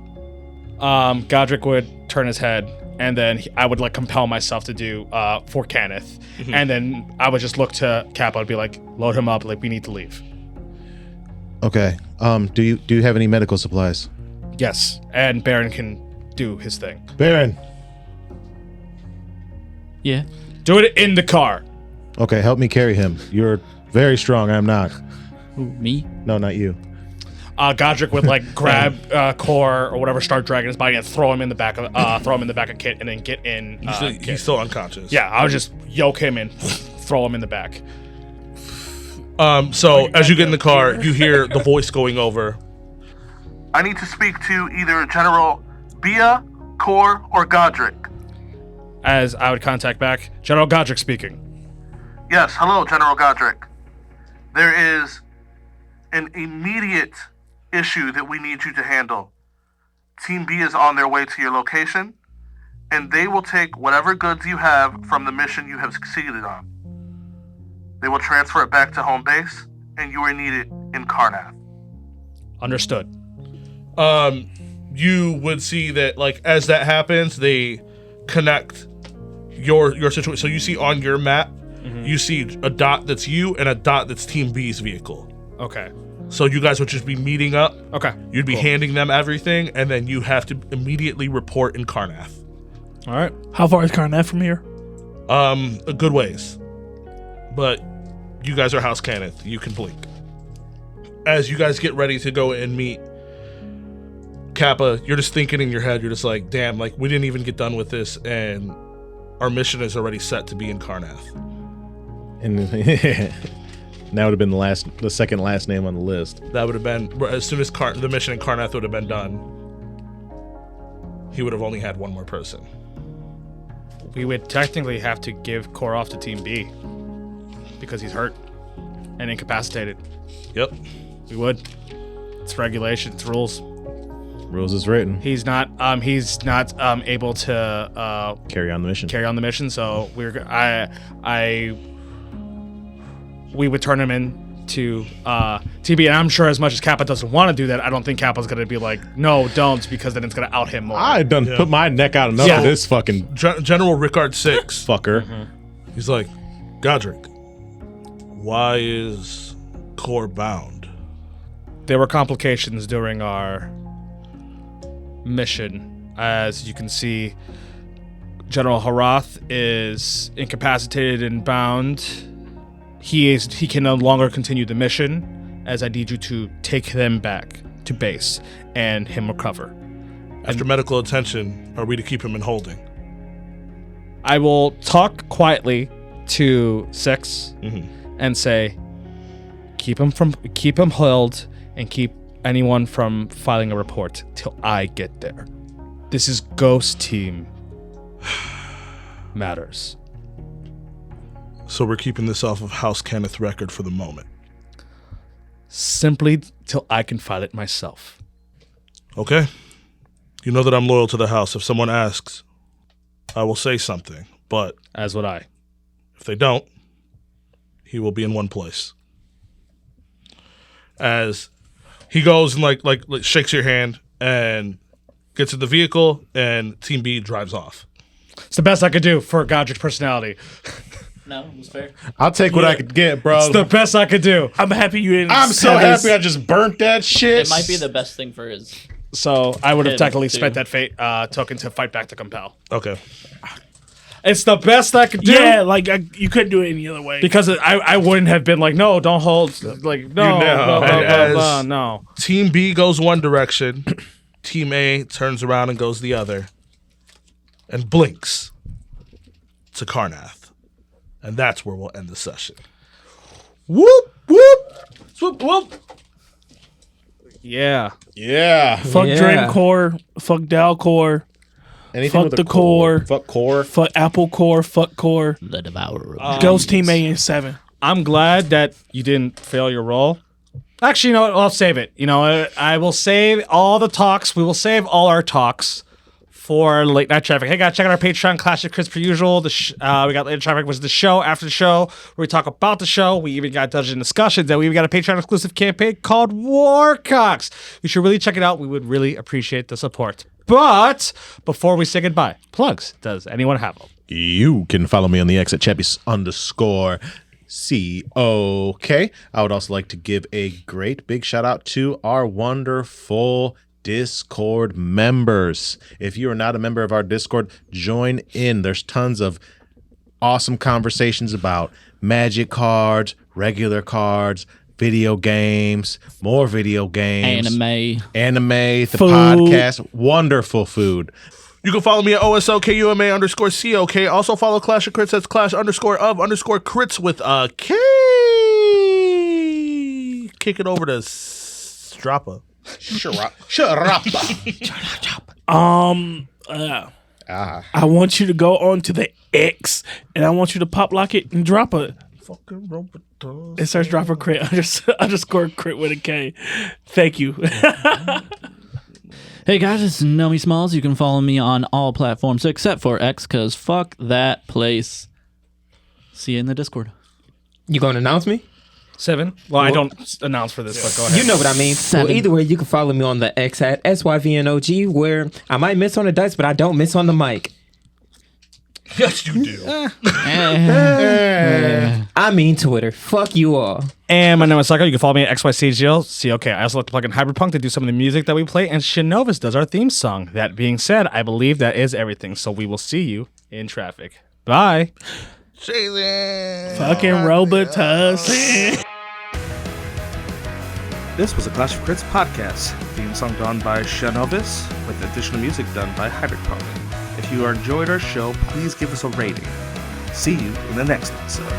B: Godric would turn his head, and then I would like compel myself to do for Kenneth, and then I would just look to Kappa and be like, load him up, like we need to leave.
D: Okay. Do you have any medical supplies?
B: Yes, and Baron can do his thing.
D: Baron.
F: Yeah.
B: Do it in the car.
D: Okay, help me carry him. You're very strong. I'm not.
F: Who, me?
D: No, not you.
B: Godric would like grab Core or whatever, start dragging his body and throw him in the back of Kit, and then get in.
C: He's still unconscious.
B: Yeah, I would just yoke him and throw him in the back.
C: So as you get in the car, you hear the voice going over.
H: I need to speak to either General Bia, Core, or Godric.
B: As I would contact back, General Godric speaking.
H: Yes, hello, General Godric. There is an immediate issue that we need you to handle. Team B is on their way to your location, and they will take whatever goods you have from the mission you have succeeded on. They will transfer it back to home base, and you are needed in Karnath.
B: Understood.
C: You would see that, like, as that happens, they connect your situation. So you see on your map, you see a dot that's you and a dot that's Team B's vehicle.
B: Okay.
C: So you guys would just be meeting up.
B: Okay.
C: You'd be handing them everything, and then you have to immediately report in Karnath.
B: All right.
E: How far is Karnath from here?
C: A good ways. But you guys are House Kenneth. You can blink. As you guys get ready to go and meet Kappa, you're just thinking in your head, you're just like, damn, like, we didn't even get done with this, and our mission is already set to be in Karnath.
D: And that would have been the second last name on the list.
C: That would have been, as soon as the mission in Karnath would have been done, he would have only had one more person.
B: We would technically have to give Core off to Team B because he's hurt and incapacitated.
C: Yep.
B: We would. It's regulation. It's rules.
D: Rules is written.
B: He's not able to
D: Carry on the mission.
B: So we would turn him in to TB, and I'm sure as much as Kappa doesn't want to do that, I don't think Kappa's gonna be like, no, don't, because then it's gonna out him more.
D: I done put my neck out enough for this fucking
C: General Rickard 6
D: fucker.
C: He's like, Godric, why is Core bound?
B: There were complications during our mission. As you can see, General Harath is incapacitated and bound. He can no longer continue the mission, as I need you to take them back to base and him recover.
C: After medical attention, are we to keep him in holding?
B: I will talk quietly to Six and say, keep him held and keep anyone from filing a report till I get there. This is Ghost Team matters.
C: So we're keeping this off of House Kenneth record for the moment.
B: Simply till I can file it myself.
C: Okay. You know that I'm loyal to the house. If someone asks, I will say something. But
B: As would I.
C: if they don't, he will be in one place. As he goes and like shakes your hand and gets in the vehicle, and Team B drives off.
B: It's the best I could do for Godric's personality.
F: No, it was fair.
D: I'll take what I could get, bro.
B: It's the best I could do.
E: I'm happy you didn't.
D: I'm so
E: have his-
D: happy I just burnt that shit.
F: It might be the best thing for his.
B: So I would have
F: Him,
B: technically
F: too.
B: spent that fate token to fight back to compel.
C: Okay.
B: It's the best I could do.
E: Yeah, like you couldn't do it any other way.
B: Because I wouldn't have been like, no, don't hold. Like, no,
C: You know,
B: blah, blah, blah,
C: as-
B: blah, no.
C: Team B goes one direction. Team A turns around and goes the other. And blinks to Karnath. And that's where we'll end the session.
B: Whoop, whoop, whoop, whoop. Yeah.
D: Yeah.
E: fuck
G: Yeah.
E: Dream Core, fuck Dal Core,
D: Anything
E: fuck
D: with
E: the
D: a
E: core.
D: Fuck core.
E: fuck Apple Core, fuck Core,
F: The Devourer. of
E: Ghost Team A and 7.
B: I'm glad that you didn't fail your role. Actually, you know what? I'll save it. You know, I will save all the talks. We will save all our talks for late night traffic. Hey guys, check out our Patreon, Classic Chris per usual. We got late night traffic was the show after the show where we talk about the show. We even got dungeon discussions, and we even got a Patreon exclusive campaign called Warcocks. You should really check it out. We would really appreciate the support. But before we say goodbye, plugs. Does anyone have them?
D: You can follow me on the X at Cheppy_COK. I would also like to give a great big shout out to our wonderful Discord members. If you are not a member of our Discord, join in. There's tons of awesome conversations about magic cards, regular cards, video games, more video games, anime, the
E: Food.
D: podcast, wonderful food.
C: You can follow me at OSLKUMA_COK. Also follow Clash of Crits. That's Clash_of_Crits with a K. Kick it over to Strappa.
E: I want you to go on to the X and I want you to pop lock it and drop it.
C: Fucking Robotus.
E: It starts drop a crit _ crit with a K. Thank you.
F: Hey guys, it's Nomi Smalls. You can follow me on all platforms except for X, because fuck that place. See you in the Discord.
G: You gonna announce me?
B: 7. Well, I don't announce for this, but go ahead.
G: You know what I mean.
F: Seven.
G: Well, either way, you can follow me on the X at SYVNOG, where I might miss on the dice, but I don't miss on the mic.
C: Yes, you do.
G: I mean Twitter. Fuck you all.
B: And my name is Lukar. You can follow me at XYCGL. I also like to plug in Hyperpunk to do some of the music that we play, and Shinovus does our theme song. That being said, I believe that is everything. So we will see you in traffic. Bye.
E: Fucking Robotus.
I: This was a Clash of Crits podcast. Theme song done by Shanovis, with additional music done by Hyperpunk. If you enjoyed our show, please give us a rating. See you in the next episode.